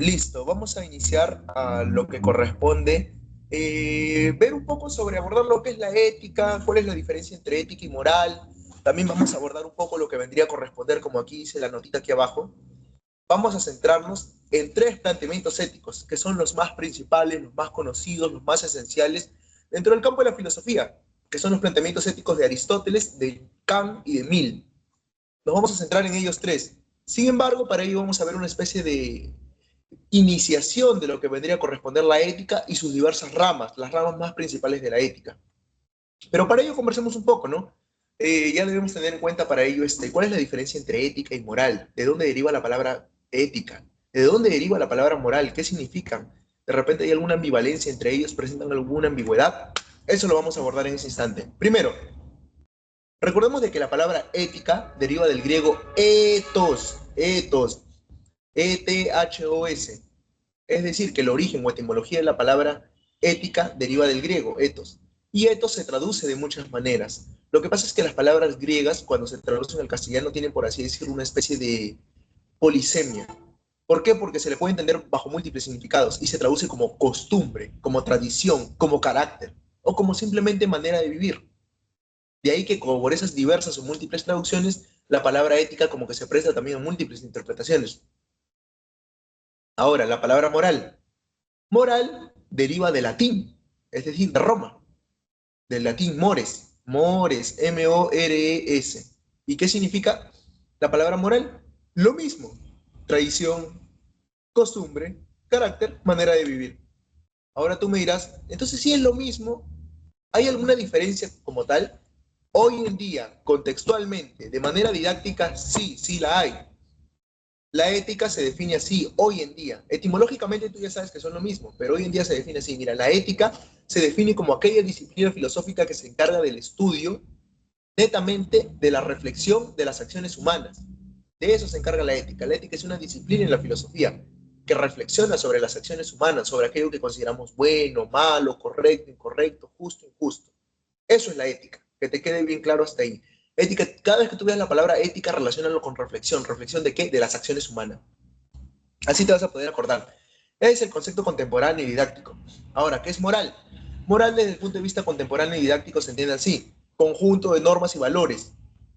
Listo, vamos a iniciar a lo que corresponde, ver un poco sobre abordar lo que es la ética, cuál es la diferencia entre ética y moral. También vamos a abordar un poco lo que vendría a corresponder, como aquí dice la notita aquí abajo. Vamos a centrarnos en tres planteamientos éticos, que son los más principales, los más conocidos, los más esenciales dentro del campo de la filosofía, que son los planteamientos éticos de Aristóteles, de Kant y de Mill. Nos vamos a centrar en ellos tres. Sin embargo, para ello vamos a ver una especie de iniciación de lo que vendría a corresponder la ética y sus diversas ramas, las ramas más principales de la ética. Pero para ello conversemos un poco, ¿no? Ya debemos tener en cuenta para ello cuál es la diferencia entre ética y moral, de dónde deriva la palabra ética, de dónde deriva la palabra moral, qué significan. De repente hay alguna ambivalencia entre ellos, presentan alguna ambigüedad. Eso lo vamos a abordar en ese instante. Primero, recordemos de que la palabra ética deriva del griego ethos, E-T-H-O-S. Es decir, que el origen o etimología de la palabra ética deriva del griego, ethos. Y ethos se traduce de muchas maneras. Lo que pasa es que las palabras griegas, cuando se traducen al castellano, tienen, por así decirlo, una especie de polisemia. ¿Por qué? Porque se le puede entender bajo múltiples significados y se traduce como costumbre, como tradición, como carácter o como simplemente manera de vivir. De ahí que por esas diversas o múltiples traducciones, la palabra ética como que se presta también a múltiples interpretaciones. Ahora, la palabra moral. Moral deriva del latín, es decir, de Roma, del latín mores, mores, M-O-R-E-S. ¿Y qué significa la palabra moral? Lo mismo, tradición, costumbre, carácter, manera de vivir. Ahora tú me dirás, entonces si es lo mismo, ¿hay alguna diferencia como tal? Hoy en día, contextualmente, de manera didáctica, sí, sí la hay. La ética se define así hoy en día. Etimológicamente tú ya sabes que son lo mismo, pero hoy en día se define así. Mira, la ética se define como aquella disciplina filosófica que se encarga del estudio netamente de la reflexión de las acciones humanas. De eso se encarga la ética. La ética es una disciplina en la filosofía que reflexiona sobre las acciones humanas, sobre aquello que consideramos bueno, malo, correcto, incorrecto, justo, injusto. Eso es la ética, que te quede bien claro hasta ahí. Ética, cada vez que tú veas la palabra ética, relacionalo con reflexión. ¿Reflexión de qué? De las acciones humanas. Así te vas a poder acordar. Es el concepto contemporáneo y didáctico. Ahora, ¿qué es moral? Moral desde el punto de vista contemporáneo y didáctico se entiende así. Conjunto de normas y valores.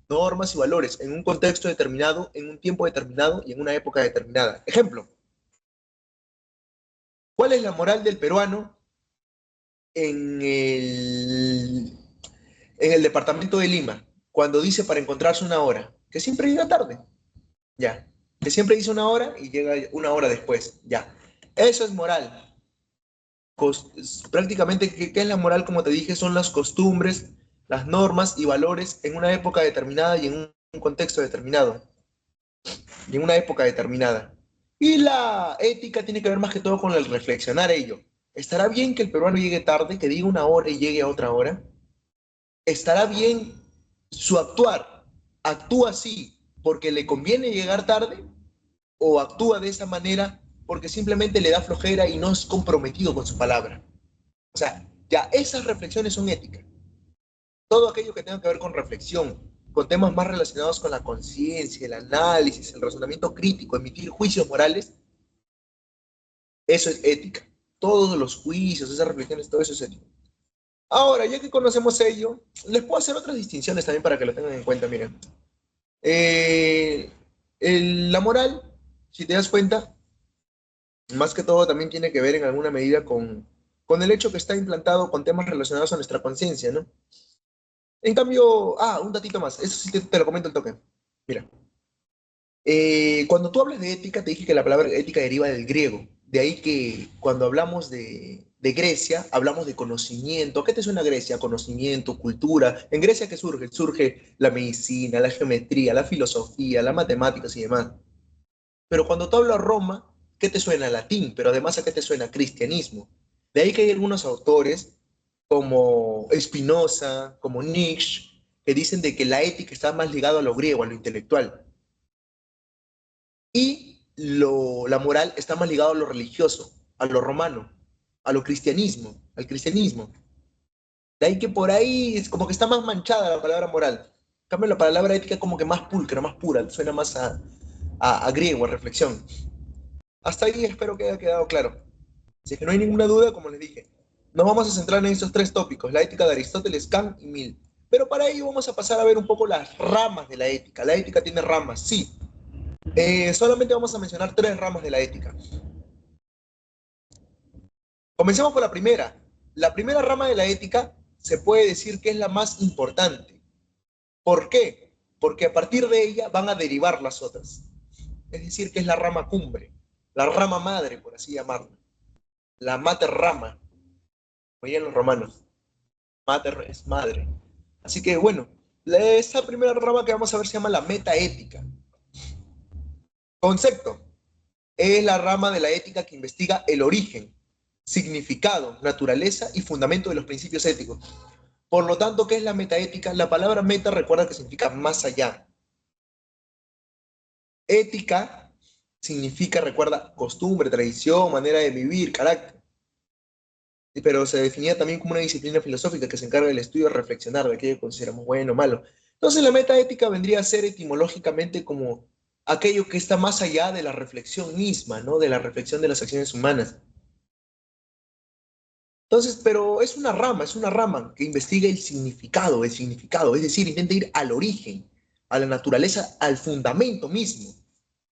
Normas y valores en un contexto determinado, en un tiempo determinado y en una época determinada. Ejemplo, ¿cuál es la moral del peruano en el departamento de Lima? Cuando dice para encontrarse una hora, que siempre llega tarde. Ya. Que siempre dice una hora y llega una hora después. Ya. Eso es moral. Prácticamente, ¿qué es la moral? Como te dije, son las costumbres, las normas y valores en una época determinada y en un contexto determinado, y en una época determinada. Y la ética tiene que ver más que todo con el reflexionar ello. ¿Estará bien que el peruano llegue tarde, que diga una hora y llegue a otra hora? ¿Estará bien su actuar? ¿Actúa así porque le conviene llegar tarde o actúa de esa manera porque simplemente le da flojera y no es comprometido con su palabra? O sea, ya esas reflexiones son éticas. Todo aquello que tenga que ver con reflexión, con temas más relacionados con la conciencia, el análisis, el razonamiento crítico, emitir juicios morales, eso es ética. Todos los juicios, esas reflexiones, todo eso es ética. Ahora, ya que conocemos ello, les puedo hacer otras distinciones también para que lo tengan en cuenta. Miren, Eh, la moral, si te das cuenta, más que todo también tiene que ver en alguna medida con el hecho que está implantado con temas relacionados a nuestra conciencia, ¿no? En cambio, un datito más, eso sí te lo comento el toque. Mira, cuando tú hablas de ética, te dije que la palabra ética deriva del griego. De ahí que cuando hablamos de Grecia, hablamos de conocimiento. ¿Qué te suena Grecia? Conocimiento, cultura. ¿En Grecia qué surge? Surge la medicina, la geometría, la filosofía, las matemáticas y demás. Pero cuando tú hablas Roma, ¿qué te suena? Latín, pero además ¿a qué te suena? Cristianismo. De ahí que hay algunos autores como Spinoza, como Nietzsche, que dicen de que la ética está más ligada a lo griego, a lo intelectual. Y la moral está más ligada a lo religioso, a lo romano, a lo cristianismo, al cristianismo. De ahí que por ahí es como que está más manchada la palabra moral. En cambio, la palabra ética es como que más pulcra, más pura, suena más a griego, a reflexión. Hasta ahí espero que haya quedado claro. Si es que no hay ninguna duda, como les dije, nos vamos a centrar en estos tres tópicos, la ética de Aristóteles, Kant y Mill. Pero para ello vamos a pasar a ver un poco las ramas de la ética. La ética tiene ramas, sí. Solamente vamos a mencionar tres ramas de la ética. Comencemos por la primera. La primera rama de la ética se puede decir que es la más importante. ¿Por qué? Porque a partir de ella van a derivar las otras. Es decir, que es la rama cumbre, la rama madre, por así llamarla. La mater rama, como dirían los romanos. Mater es madre. Así que bueno, esta primera rama que vamos a ver se llama la metaética. Concepto. Es la rama de la ética que investiga el origen, significado, naturaleza y fundamento de los principios éticos. Por lo tanto, ¿qué es la metaética? La palabra meta recuerda que significa más allá. Ética significa, recuerda, costumbre, tradición, manera de vivir, carácter. Pero se definía también como una disciplina filosófica que se encarga del estudio de reflexionar de aquello que consideramos bueno o malo. Entonces la metaética vendría a ser etimológicamente como aquello que está más allá de la reflexión misma, ¿no? De la reflexión de las acciones humanas. Entonces, pero es una rama que investiga el significado, es decir, intenta ir al origen, a la naturaleza, al fundamento mismo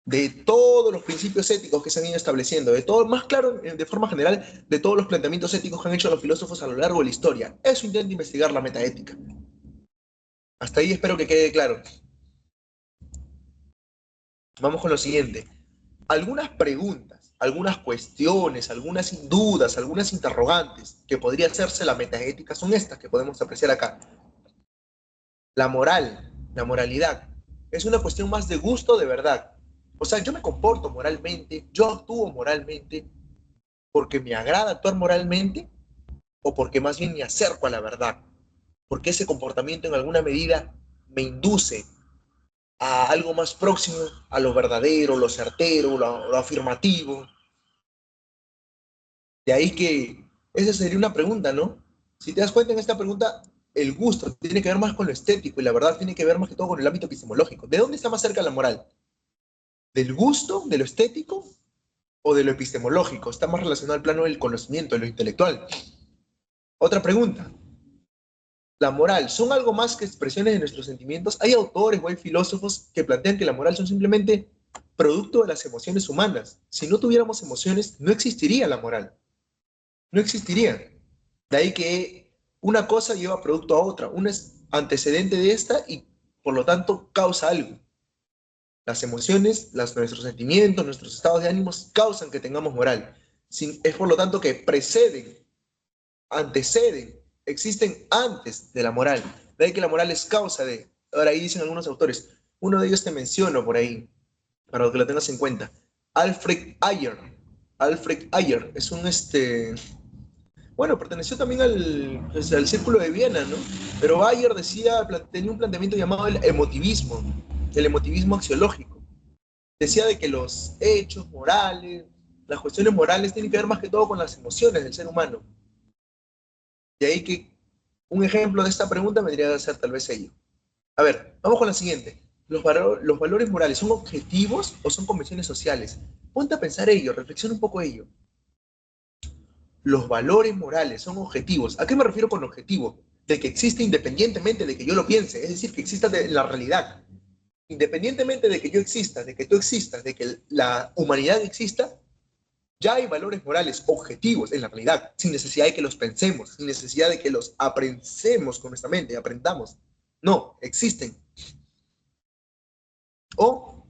de todos los principios éticos que se han ido estableciendo, de todo, más claro, de forma general, de todos los planteamientos éticos que han hecho los filósofos a lo largo de la historia. Eso intenta investigar la metaética. Hasta ahí espero que quede claro. Vamos con lo siguiente. Algunas preguntas, algunas cuestiones, algunas dudas, algunas interrogantes que podría hacerse la metaética son estas que podemos apreciar acá. La moral, la moralidad, es una cuestión más de gusto o de verdad. O sea, yo me comporto moralmente, yo actúo moralmente, porque me agrada actuar moralmente o porque más bien me acerco a la verdad, porque ese comportamiento en alguna medida me induce a algo más próximo a lo verdadero, lo certero, lo afirmativo. De ahí que esa sería una pregunta, ¿no? Si te das cuenta en esta pregunta, el gusto tiene que ver más con lo estético y la verdad tiene que ver más que todo con el ámbito epistemológico. ¿De dónde está más cerca la moral? ¿Del gusto, de lo estético o de lo epistemológico? Está más relacionado al plano del conocimiento, de lo intelectual. Otra pregunta, la moral, ¿son algo más que expresiones de nuestros sentimientos? Hay autores o hay filósofos que plantean que la moral son simplemente producto de las emociones humanas. Si no tuviéramos emociones, no existiría la moral. No existiría. De ahí que una cosa lleva producto a otra. Una es antecedente de esta y por lo tanto causa algo. Las emociones, nuestros sentimientos, nuestros estados de ánimos causan que tengamos moral. Es por lo tanto que preceden, anteceden, existen antes de la moral. De ahí que la moral es causa de. Ahora ahí dicen algunos autores. Uno de ellos te menciono por ahí, para que lo tengas en cuenta. Alfred Ayer. Alfred Ayer es un bueno, perteneció también al Círculo de Viena, ¿no? Pero Bayer tenía un planteamiento llamado el emotivismo axiológico. Decía de que los hechos morales, las cuestiones morales tienen que ver más que todo con las emociones del ser humano. De ahí que un ejemplo de esta pregunta vendría a ser tal vez ello. A ver, vamos con la siguiente. ¿Los valores morales son objetivos o son convenciones sociales? Ponte a pensar ello, reflexiona un poco ello. Los valores morales son objetivos. ¿A qué me refiero con objetivo? De que existe independientemente de que yo lo piense, es decir, que exista de la realidad. Independientemente de que yo exista, de que tú existas, de que la humanidad exista, ya hay valores morales objetivos en la realidad, sin necesidad de que los pensemos, sin necesidad de que los aprendamos con nuestra mente, aprendamos. No, existen. O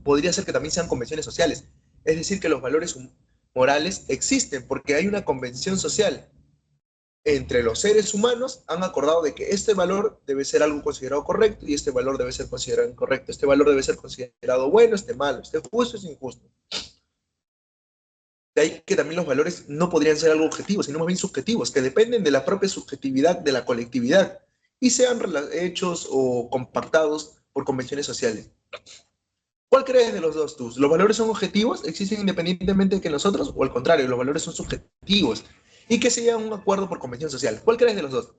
podría ser que también sean convenciones sociales, es decir, que los valores morales existen porque hay una convención social entre los seres humanos han acordado de que este valor debe ser algo considerado correcto y este valor debe ser considerado incorrecto. Este valor debe ser considerado bueno, este malo, este justo, este injusto. De ahí que también los valores no podrían ser algo objetivo, sino más bien subjetivos, que dependen de la propia subjetividad de la colectividad y sean hechos o compactados por convenciones sociales. ¿Cuál crees de los dos tú? ¿Los valores son objetivos, existen independientemente de que nosotros, o al contrario, los valores son subjetivos y que se llegan a un acuerdo por convención social? ¿Cuál crees de los dos?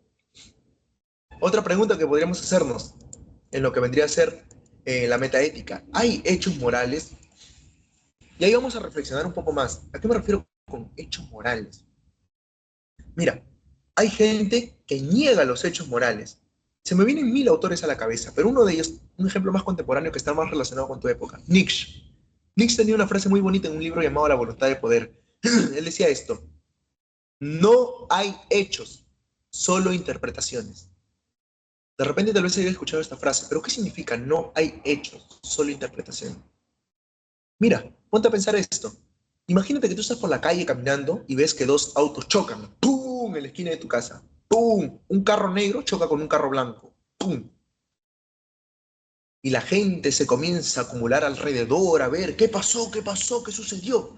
Otra pregunta que podríamos hacernos en lo que vendría a ser la metaética. ¿Hay hechos morales? Y ahí vamos a reflexionar un poco más. ¿A qué me refiero con hechos morales? Mira, hay gente que niega los hechos morales. Se me vienen mil autores a la cabeza, pero uno de ellos, un ejemplo más contemporáneo que está más relacionado con tu época, Nietzsche. Nietzsche tenía una frase muy bonita en un libro llamado La voluntad de poder. Él decía esto: no hay hechos, solo interpretaciones. De repente tal vez hayas escuchado esta frase, pero ¿qué significa no hay hechos, solo interpretaciones? Mira, ponte a pensar esto. Imagínate que tú estás por la calle caminando y ves que dos autos chocan. ¡Pum! En la esquina de tu casa. ¡Pum! Un carro negro choca con un carro blanco. ¡Pum! Y la gente se comienza a acumular alrededor a ver qué pasó, qué pasó, qué sucedió.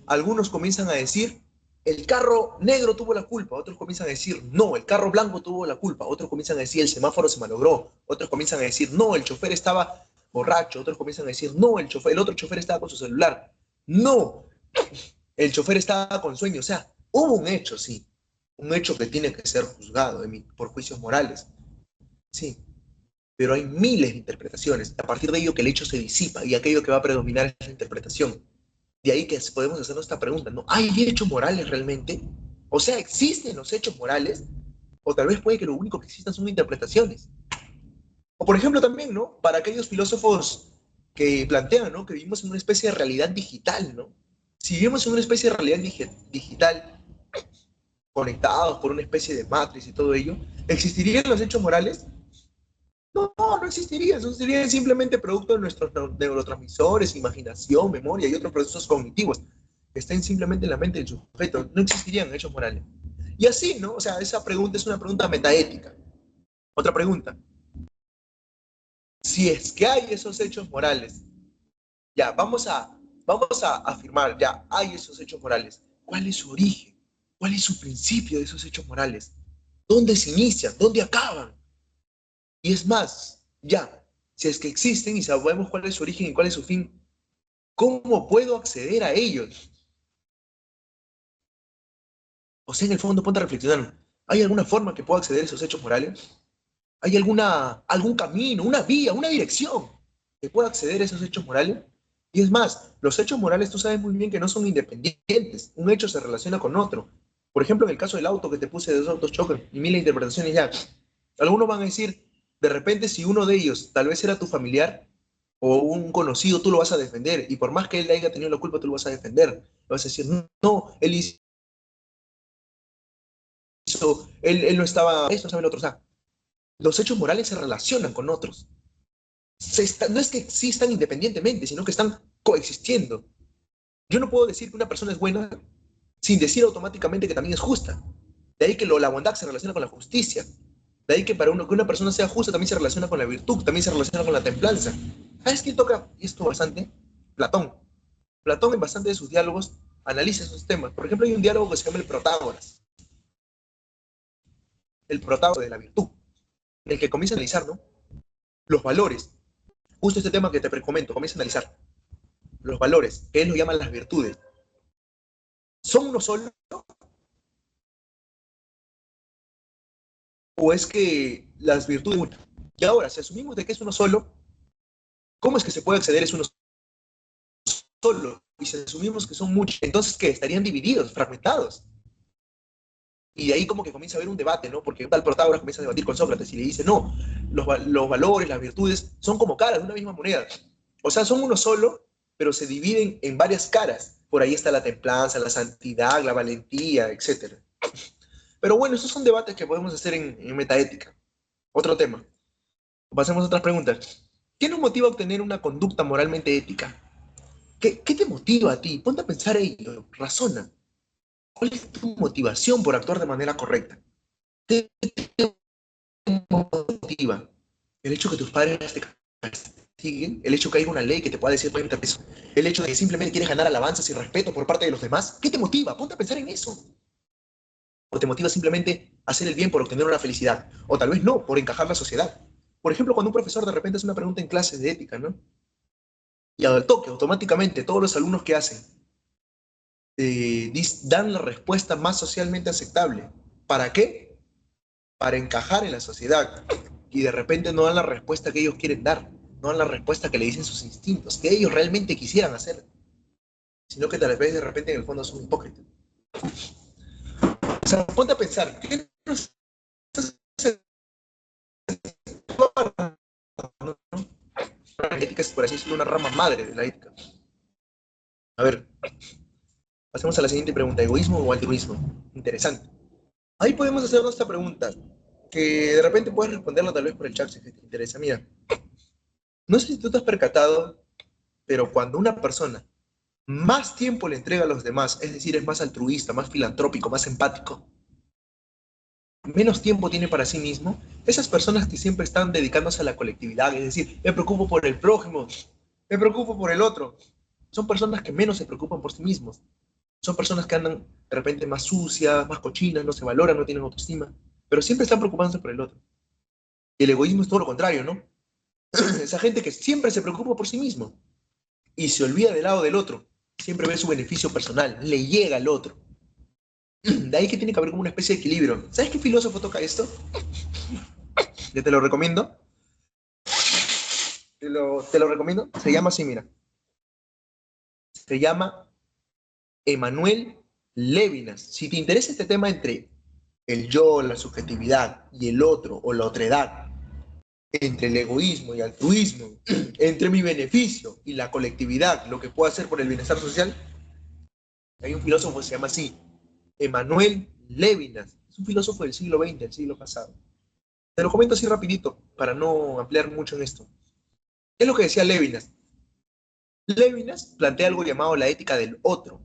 Algunos comienzan a decir, el carro negro tuvo la culpa. Otros comienzan a decir, no, el carro blanco tuvo la culpa. Otros comienzan a decir, el semáforo se malogró. Otros comienzan a decir, no, el chofer estaba borracho. Otros comienzan a decir, no, el otro chofer estaba con su celular. No, el chofer estaba con sueño. O sea, hubo un hecho, sí. Un hecho que tiene que ser juzgado por juicios morales. Sí, pero hay miles de interpretaciones. A partir de ello que el hecho se disipa y aquello que va a predominar es la interpretación. De ahí que podemos hacernos esta pregunta, ¿no? ¿Hay hechos morales realmente? O sea, ¿existen los hechos morales? O tal vez puede que lo único que existan son interpretaciones. O por ejemplo también, ¿no? Para aquellos filósofos que plantean, ¿no? Que vivimos en una especie de realidad digital, ¿no? Si vivimos en una especie de realidad digital, conectados por una especie de matriz y todo ello, ¿existirían los hechos morales? No, no existirían. Eso serían simplemente producto de nuestros neurotransmisores, imaginación, memoria y otros procesos cognitivos que estén simplemente en la mente del sujeto. No existirían hechos morales. Y así, ¿no? O sea, esa pregunta es una pregunta metaética. Otra pregunta: si es que hay esos hechos morales, ya, vamos a afirmar, ya, hay esos hechos morales. ¿Cuál es su origen? ¿Cuál es su principio de esos hechos morales? ¿Dónde se inician? ¿Dónde acaban? Y es más, ya, si es que existen y sabemos cuál es su origen y cuál es su fin, ¿cómo puedo acceder a ellos? O sea, en el fondo, ponte a reflexionar. ¿Hay alguna forma que pueda acceder a esos hechos morales? ¿Hay algún camino, una vía, una dirección que pueda acceder a esos hechos morales? Y es más, los hechos morales tú sabes muy bien que no son independientes. Un hecho se relaciona con otro. Por ejemplo, en el caso del auto que te puse de dos autos chocan y mil interpretaciones ya. Algunos van a decir, de repente, si uno de ellos tal vez era tu familiar o un conocido, tú lo vas a defender. Y por más que él haya tenido la culpa, tú lo vas a defender. Le vas a decir, no, no, él hizo, él no estaba, esto, sabe el otro. O sea, los hechos morales se relacionan con otros. No es que existan independientemente, sino que están coexistiendo. Yo no puedo decir que una persona es buena sin decir automáticamente que también es justa. De ahí que la bondad se relaciona con la justicia. De ahí que para que una persona sea justa también se relaciona con la virtud, también se relaciona con la templanza. ¿Sabes quién toca esto bastante? Platón. Platón en bastante de sus diálogos analiza esos temas. Por ejemplo, hay un diálogo que se llama el Protágoras de la virtud, en el que comienza a analizar, ¿no? Los valores. Justo este tema que te comento, comienza a analizar los valores, que él lo llaman las virtudes. ¿Son uno solo o es que las virtudes una? Y ahora, si asumimos de que es uno solo, ¿cómo es que se puede acceder a uno solo? Y si asumimos que son muchos, entonces ¿qué? Estarían divididos, fragmentados. Y de ahí como que comienza a haber un debate, ¿no? Porque tal Protágoras comienza a debatir con Sócrates y le dice, no, los valores, las virtudes son como caras de una misma moneda. O sea, son uno solo, pero se dividen en varias caras. Por ahí está la templanza, la santidad, la valentía, etcétera. Pero bueno, esos son debates que podemos hacer en metaética. Otro tema. Pasemos a otras preguntas. ¿Qué nos motiva a obtener una conducta moralmente ética? ¿Qué te motiva a ti? Ponte a pensar ello, razona. ¿Cuál es tu motivación por actuar de manera correcta? ¿Qué te motiva? ¿El hecho que tus padres te castiguen? ¿El hecho que haya una ley que te pueda decir 30 pesos? ¿El hecho de que simplemente quieres ganar alabanzas y respeto por parte de los demás? ¿Qué te motiva? Ponte a pensar en eso. ¿O te motiva simplemente a hacer el bien por obtener una felicidad? O tal vez no, por encajar la sociedad. Por ejemplo, cuando un profesor de repente hace una pregunta en clase de ética, ¿no? Y al toque, automáticamente, todos los alumnos que hacen dan la respuesta más socialmente aceptable. ¿Para qué? Para encajar en la sociedad. Y de repente no dan la respuesta que ellos quieren dar. no a la respuesta que le dicen sus instintos, que ellos realmente quisieran hacer, sino que tal vez de repente en el fondo son hipócritas. O sea, ponte a pensar, ¿qué nos hace actuar, no? La ética es, por así decirlo, una rama madre de la ética. A ver, pasemos a la siguiente pregunta, ¿egoísmo o altruismo? Interesante. Ahí podemos hacernos esta pregunta, que de repente puedes responderla tal vez por el chat si te interesa. Mira, no sé si tú te has percatado, pero cuando una persona más tiempo le entrega a los demás, es decir, es más altruista, más filantrópico, más empático, menos tiempo tiene para sí mismo, esas personas que siempre están dedicándose a la colectividad, es decir, me preocupo por el prójimo, me preocupo por el otro, son personas que menos se preocupan por sí mismos, son personas que andan de repente más sucias, más cochinas, no se valoran, no tienen autoestima, pero siempre están preocupándose por el otro. Y el egoísmo es todo lo contrario, ¿no? Esa gente que siempre se preocupa por sí mismo y se olvida del lado del otro, siempre ve su beneficio personal, le llega al otro. De ahí que tiene que haber como una especie de equilibrio. ¿Sabes qué filósofo toca esto? Yo te lo recomiendo. Te lo recomiendo. Se llama así, mira. Se llama Emmanuel Levinas. Si te interesa este tema entre el yo, la subjetividad y el otro o la otredad, entre el egoísmo y altruismo, entre mi beneficio y la colectividad, lo que puedo hacer por el bienestar social, hay un filósofo que se llama así, Emmanuel Levinas. Es un filósofo del siglo XX, del siglo pasado. Te lo comento así rapidito, para no ampliar mucho en esto. ¿Qué es lo que decía Levinas? Levinas plantea algo llamado la ética del otro.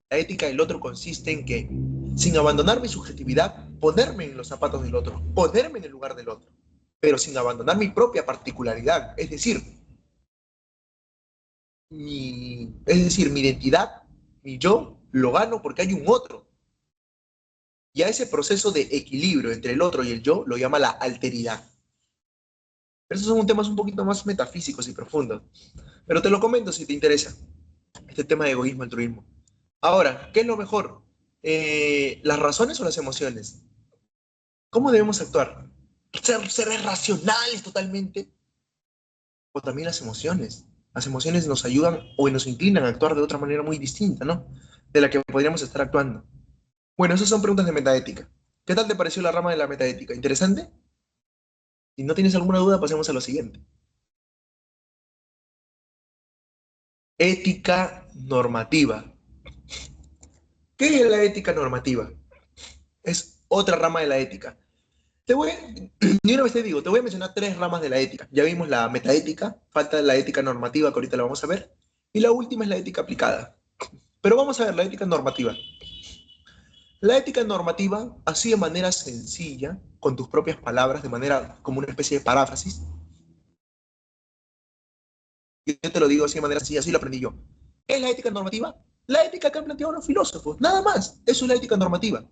La ética del otro consiste en que, sin abandonar mi subjetividad, ponerme en los zapatos del otro, ponerme en el lugar del otro, pero sin abandonar mi propia particularidad, es decir, mi identidad, mi yo, lo gano porque hay un otro. Y a ese proceso de equilibrio entre el otro y el yo lo llama la alteridad. Pero esos son temas un poquito más metafísicos y profundos. Pero te lo comento si te interesa, este tema de egoísmo, altruismo. Ahora, ¿qué es lo mejor? ¿Las razones o las emociones? ¿Cómo debemos actuar? ¿Ser racionales totalmente? O también las emociones. Las emociones nos ayudan o nos inclinan a actuar de otra manera muy distinta, ¿no? De la que podríamos estar actuando. Bueno, esas son preguntas de metaética. ¿Qué tal te pareció la rama de la metaética? ¿Interesante? Si no tienes alguna duda, pasemos a lo siguiente. Ética normativa. ¿Qué es la ética normativa? Es otra rama de la ética. Te voy, y una vez te digo, te voy a mencionar tres ramas de la ética. Ya vimos la metaética, falta la ética normativa, que ahorita la vamos a ver, y la última es la ética aplicada. Pero vamos a ver la ética normativa. La ética normativa, así de manera sencilla, con tus propias palabras, de manera como una especie de paráfrasis, yo te lo digo así de manera sencilla, así lo aprendí yo. ¿Qué es la ética normativa? La ética que han planteado los filósofos, nada más. Eso es la ética normativa.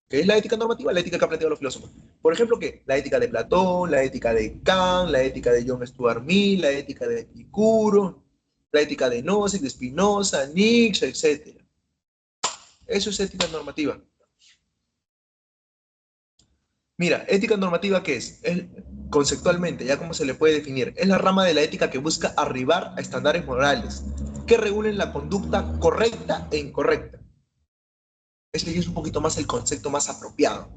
¿Qué es la ética normativa? La ética que han planteado los filósofos. Por ejemplo, ¿qué? La ética de Platón, la ética de Kant, la ética de John Stuart Mill, la ética de Epicuro, la ética de Nozick, de Spinoza, Nietzsche, etc. Eso es ética normativa. Mira, ética normativa, ¿qué es? Conceptualmente, ya cómo se le puede definir, es la rama de la ética que busca arribar a estándares morales que regulen la conducta correcta e incorrecta. Ese es un poquito más el concepto más apropiado.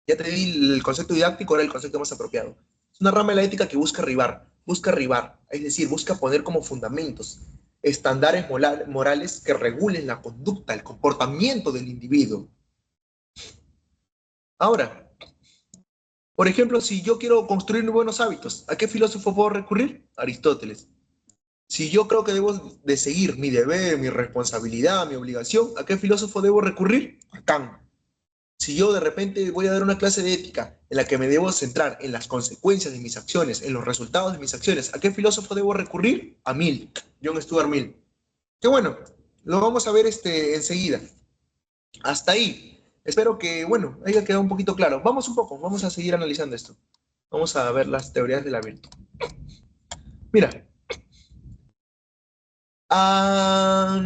Ya te di el concepto didáctico, ahora el concepto más apropiado. Es una rama de la ética que busca arribar, es decir, busca poner como fundamentos estándares morales que regulen la conducta, el comportamiento del individuo. Ahora, por ejemplo, si yo quiero construir buenos hábitos, ¿a qué filósofo puedo recurrir? Aristóteles. Si yo creo que debo de seguir mi deber, mi responsabilidad, mi obligación, ¿a qué filósofo debo recurrir? A Kant. Si yo de repente voy a dar una clase de ética en la que me debo centrar en las consecuencias de mis acciones, en los resultados de mis acciones, ¿a qué filósofo debo recurrir? A Mill, John Stuart Mill. Que bueno, lo vamos a ver enseguida. Hasta ahí. Espero que, bueno, haya quedado un poquito claro. Vamos a seguir analizando esto. Vamos a ver las teorías de la virtud. Mira, a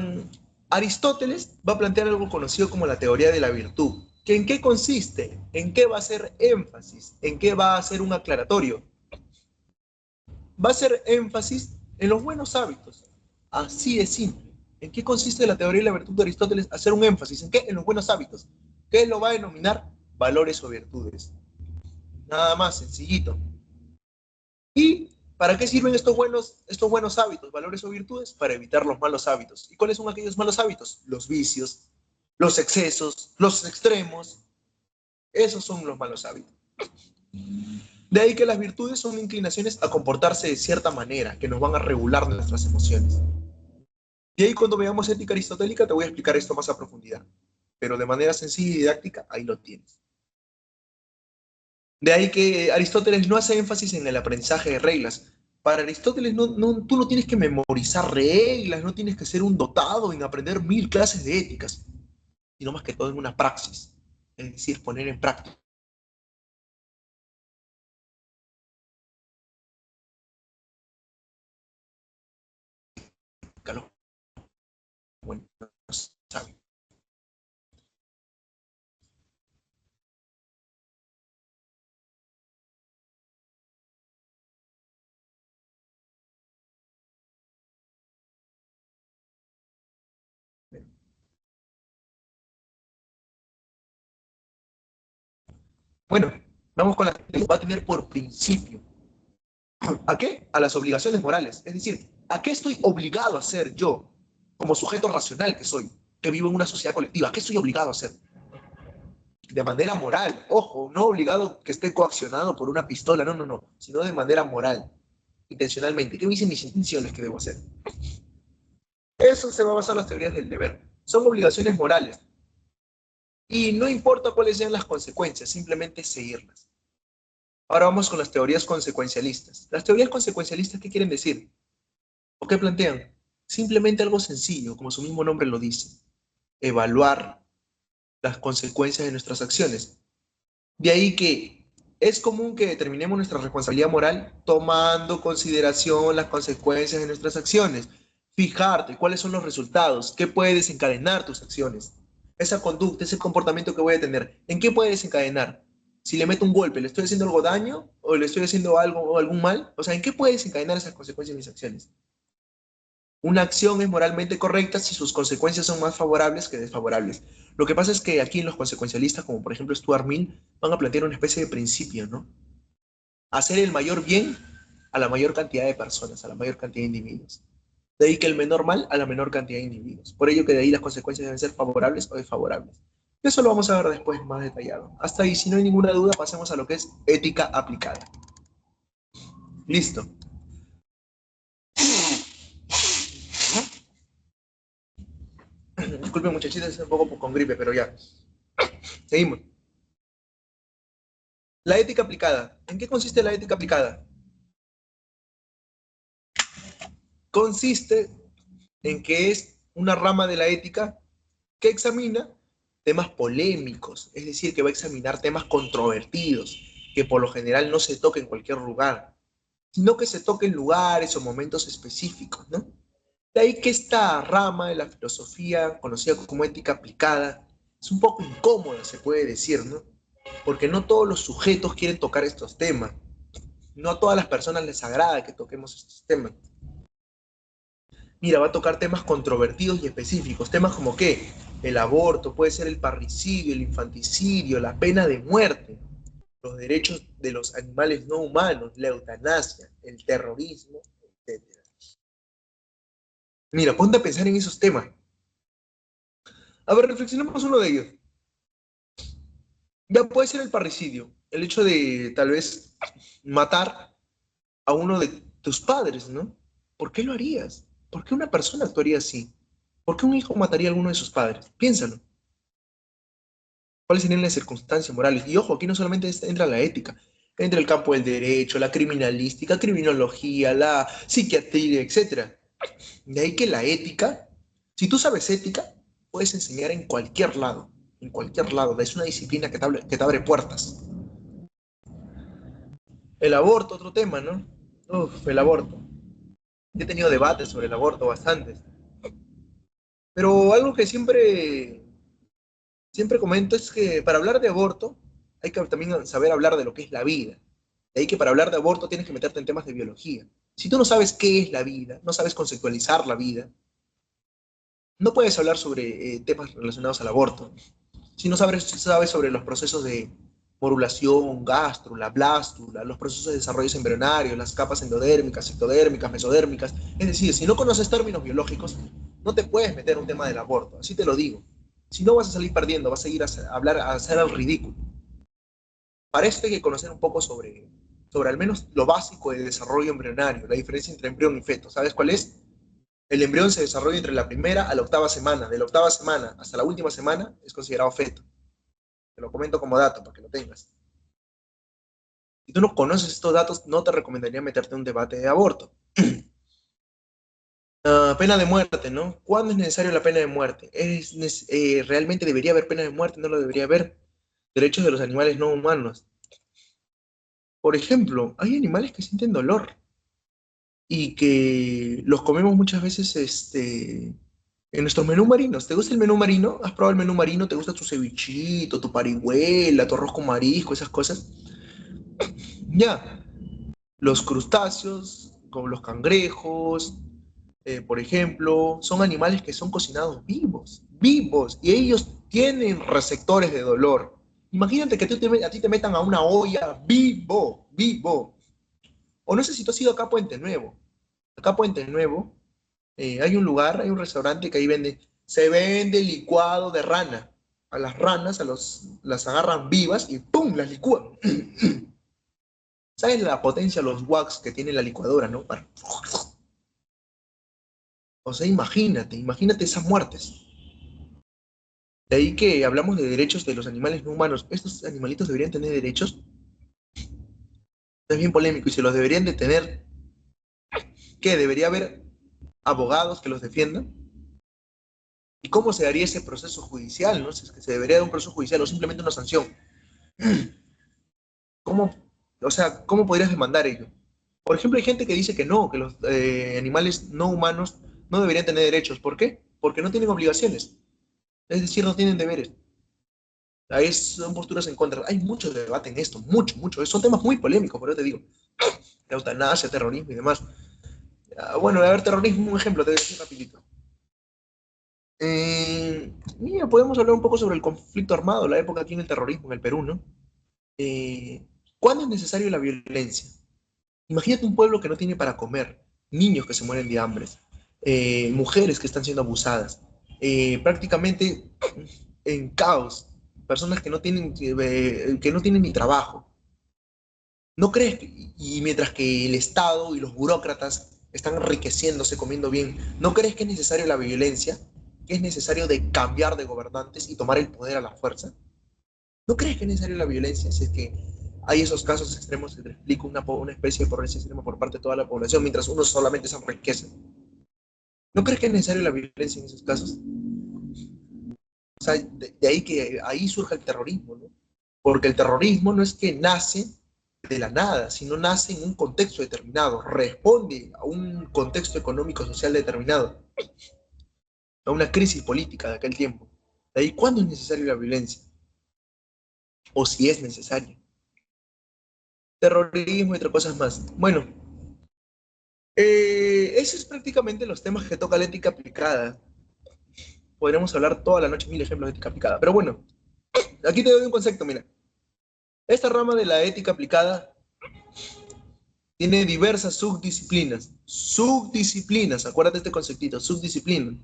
Aristóteles va a plantear algo conocido como la teoría de la virtud. ¿Que en qué consiste? ¿En qué va a hacer énfasis? ¿En qué va a hacer un aclaratorio? va a hacer énfasis en los buenos hábitos. Así de simple. ¿En qué consiste la teoría de la virtud de Aristóteles? Hacer un énfasis. ¿En qué? En los buenos hábitos. ¿Qué lo va a denominar? Valores o virtudes. Nada más, sencillito. ¿Y para qué sirven estos buenos hábitos, valores o virtudes? Para evitar los malos hábitos. ¿Y cuáles son aquellos malos hábitos? Los vicios, los excesos, los extremos. Esos son los malos hábitos. De ahí que las virtudes son inclinaciones a comportarse de cierta manera, que nos van a regular nuestras emociones. Y ahí cuando veamos ética aristotélica te voy a explicar esto más a profundidad. Pero de manera sencilla y didáctica, ahí lo tienes. De ahí que Aristóteles no hace énfasis en el aprendizaje de reglas. Para Aristóteles tú no tienes que memorizar reglas, no tienes que ser un dotado en aprender 1000 clases de éticas, sino más que todo en una praxis, es decir, poner en práctica los buenos hábitos. Bueno, vamos con la que va a tener por principio. ¿A qué? A las obligaciones morales. Es decir, ¿a qué estoy obligado a hacer yo, como sujeto racional que soy, que vivo en una sociedad colectiva? ¿A qué estoy obligado a hacer? De manera moral, ojo, no obligado que esté coaccionado por una pistola, no, no, no, sino de manera moral, intencionalmente. ¿Qué me dicen mis intenciones que debo hacer? Eso se va a basar en las teorías del deber. Son obligaciones morales. Y no importa cuáles sean las consecuencias, simplemente seguirlas. Ahora vamos con las teorías consecuencialistas. Las teorías consecuencialistas, ¿qué quieren decir? ¿O qué plantean? Simplemente algo sencillo, como su mismo nombre lo dice. Evaluar las consecuencias de nuestras acciones. De ahí que es común que determinemos nuestra responsabilidad moral tomando consideración las consecuencias de nuestras acciones. Fijarte cuáles son los resultados, qué puede desencadenar tus acciones. Esa conducta, ese comportamiento que voy a tener, ¿en qué puede desencadenar? Si le meto un golpe, ¿le estoy haciendo algo daño o le estoy haciendo algo o algún mal? O sea, ¿en qué puede desencadenar esas consecuencias de mis acciones? Una acción es moralmente correcta si sus consecuencias son más favorables que desfavorables. Lo que pasa es que aquí en los consecuencialistas, como por ejemplo Stuart Mill, van a plantear una especie de principio, ¿no? Hacer el mayor bien a la mayor cantidad de personas, a la mayor cantidad de individuos. De ahí que el menor mal a la menor cantidad de individuos. Por ello que de ahí las consecuencias deben ser favorables o desfavorables. Eso lo vamos a ver después más detallado. Hasta ahí, si no hay ninguna duda, pasemos a lo que es ética aplicada. Listo. Disculpen muchachitos, estoy un poco con gripe, pero ya. Seguimos. La ética aplicada. ¿En qué consiste la ética aplicada? Consiste en que es una rama de la ética que examina temas polémicos, es decir, que va a examinar temas controvertidos, que por lo general no se toca en cualquier lugar, sino que se toca en lugares o momentos específicos, ¿no? De ahí que esta rama de la filosofía, conocida como ética aplicada, es un poco incómoda, se puede decir, ¿no? Porque no todos los sujetos quieren tocar estos temas. No a todas las personas les agrada que toquemos estos temas. Mira, va a tocar temas controvertidos y específicos, temas como qué, el aborto, puede ser el parricidio, el infanticidio, la pena de muerte, los derechos de los animales no humanos, la eutanasia, el terrorismo, etcétera. Mira, ponte a pensar en esos temas. A ver, reflexionemos uno de ellos. Ya puede ser el parricidio, el hecho de tal vez matar a uno de tus padres, ¿no? ¿Por qué lo harías? ¿Por qué una persona actuaría así? ¿Por qué un hijo mataría a alguno de sus padres? Piénsalo. ¿Cuáles serían las circunstancias morales? Y ojo, aquí no solamente entra la ética, entra el campo del derecho, la criminalística, criminología, la psiquiatría, etcétera. De ahí que la ética, si tú sabes ética, puedes enseñar en cualquier lado, en cualquier lado. Es una disciplina que te abre puertas. El aborto, otro tema, ¿no? Uf, el aborto. Yo he tenido debates sobre el aborto bastantes. Pero algo que siempre comento es que para hablar de aborto hay que también saber hablar de lo que es la vida. De ahí que para hablar de aborto tienes que meterte en temas de biología. Si tú no sabes qué es la vida, no sabes conceptualizar la vida, no puedes hablar sobre temas relacionados al aborto. Si no sabes sobre los procesos de morulación, gastro, la blástula, los procesos de desarrollo embrionario, las capas endodérmicas, ectodérmicas, mesodérmicas, es decir, si no conoces términos biológicos, no te puedes meter en un tema del aborto, así te lo digo. Si no vas a salir perdiendo, vas a ir a hablar, a hacer el ridículo. Para esto hay que conocer un poco sobre al menos lo básico de desarrollo embrionario, la diferencia entre embrión y feto. ¿Sabes cuál es? El embrión se desarrolla entre la primera a la octava semana. De la octava semana hasta la última semana es considerado feto. Te lo comento como dato para que lo tengas. Si tú no conoces estos datos, no te recomendaría meterte en un debate de aborto. Pena de muerte, ¿no? ¿Cuándo es necesaria la pena de muerte? ¿Realmente debería haber pena de muerte? ¿No lo debería haber? Derechos de los animales no humanos. Por ejemplo, hay animales que sienten dolor y que los comemos muchas veces en nuestros menús marinos. ¿Te gusta el menú marino? ¿Has probado el menú marino? ¿Te gusta tu cevichito, tu parihuela, tu arroz con marisco, esas cosas? Ya, los crustáceos, como los cangrejos, por ejemplo, son animales que son cocinados vivos, vivos, y ellos tienen receptores de dolor. Imagínate que a ti te metan a una olla vivo, vivo. O no sé si tú has ido acá a Puente Nuevo. Acá a Puente Nuevo hay un lugar, hay un restaurante que ahí se vende licuado de rana. A las ranas las agarran vivas y ¡pum! Las licúan. ¿Sabes la potencia, los watts que tiene la licuadora, no? O sea, imagínate esas muertes. De ahí que hablamos de derechos de los animales no humanos. ¿Estos animalitos deberían tener derechos? Es bien polémico y si los deberían de tener, ¿qué? ¿Debería haber abogados que los defiendan? ¿Y cómo se daría ese proceso judicial, no? Si es que se debería dar un proceso judicial o simplemente una sanción. ¿Cómo, o sea, cómo podrías demandar ello? Por ejemplo, hay gente que dice que no, que los animales no humanos no deberían tener derechos. ¿Por qué? Porque no tienen obligaciones. Es decir, no tienen deberes. Ahí son posturas en contra. Hay mucho debate en esto, mucho, mucho. Son temas muy polémicos, por eso te digo. Eutanasia, terrorismo y demás. Bueno, a ver, terrorismo, un ejemplo, te voy a decir rapidito. Mira, podemos hablar un poco sobre el conflicto armado, la época aquí en el terrorismo en el Perú, ¿no? ¿Cuándo es necesario la violencia? Imagínate un pueblo que no tiene para comer, niños que se mueren de hambre, mujeres que están siendo abusadas, prácticamente en caos, personas que no tienen ni trabajo. ¿No crees y mientras que el Estado y los burócratas están enriqueciéndose, comiendo bien, ¿no crees que es necesario la violencia? ¿Que es necesario de cambiar de gobernantes y tomar el poder a la fuerza? ¿No crees que es necesario la violencia si es que hay esos casos extremos que te explico una especie de pobreza extrema por parte de toda la población mientras unos solamente se enriquecen? ¿No crees que es necesario la violencia en esos casos? O sea, de ahí que ahí surge el terrorismo, ¿no? Porque el terrorismo no es que nace de la nada, sino nace en un contexto determinado, responde a un contexto económico social determinado, a una crisis política de aquel tiempo. De ahí, ¿cuándo es necesaria la violencia? O si es necesaria. Terrorismo y otras cosas más. Bueno, eso es prácticamente los temas que toca la ética aplicada. Podríamos hablar toda la noche mil ejemplos de ética aplicada. Pero bueno, aquí te doy un concepto, mira. Esta rama de la ética aplicada tiene diversas subdisciplinas. Subdisciplinas, acuérdate de este conceptito, subdisciplinas.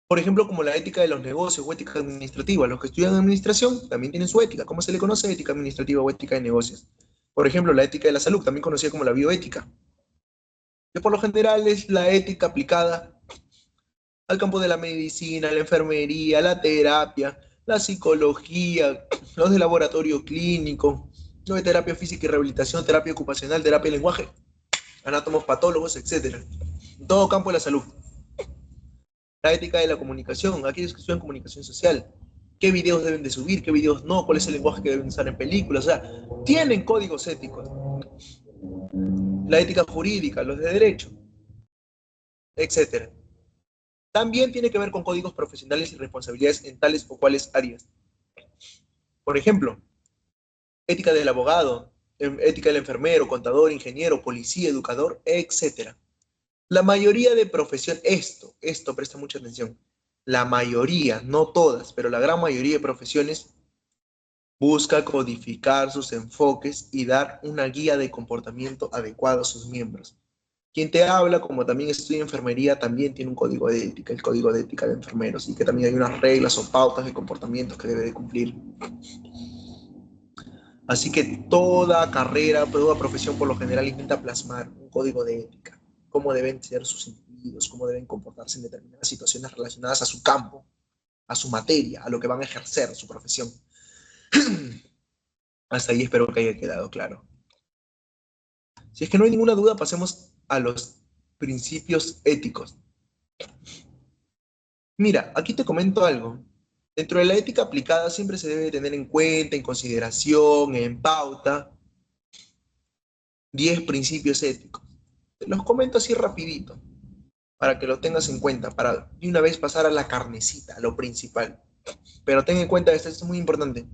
Por ejemplo, como la ética de los negocios o ética administrativa. Los que estudian administración también tienen su ética. ¿Cómo se le conoce? Ética administrativa o ética de negocios. Por ejemplo, la ética de la salud, también conocida como la bioética, que por lo general es la ética aplicada al campo de la medicina, la enfermería, la terapia, la psicología, los de laboratorio clínico, los de terapia física y rehabilitación, terapia ocupacional, terapia de lenguaje, anátomos patólogos, etcétera. En todo campo de la salud. La ética de la comunicación, aquellos que estudian comunicación social, qué videos deben de subir, qué videos no, cuál es el lenguaje que deben usar en películas, o sea, tienen códigos éticos. La ética jurídica, los de derecho, etcétera. También tiene que ver con códigos profesionales y responsabilidades en tales o cuales áreas. Por ejemplo, ética del abogado, ética del enfermero, contador, ingeniero, policía, educador, etcétera. La mayoría de profesiones, esto presta mucha atención, la mayoría, no todas, pero la gran mayoría de profesiones busca codificar sus enfoques y dar una guía de comportamiento adecuado a sus miembros. Quien te habla, como también estudia enfermería, también tiene un código de ética, el código de ética de enfermeros, y que también hay unas reglas o pautas de comportamiento que debe de cumplir. Así que toda carrera, toda profesión por lo general intenta plasmar un código de ética, cómo deben ser sus individuos, cómo deben comportarse en determinadas situaciones relacionadas a su campo, a su materia, a lo que van a ejercer, su profesión. Hasta ahí espero que haya quedado claro. Si es que no hay ninguna duda, pasemos a los principios éticos. Mira, aquí te comento algo. Dentro de la ética aplicada siempre se debe tener en cuenta, en consideración, en pauta, 10 principios éticos. Te los comento así rapidito, para que lo tengas en cuenta, para de una vez pasar a la carnecita, a lo principal. Pero ten en cuenta esto es muy importante.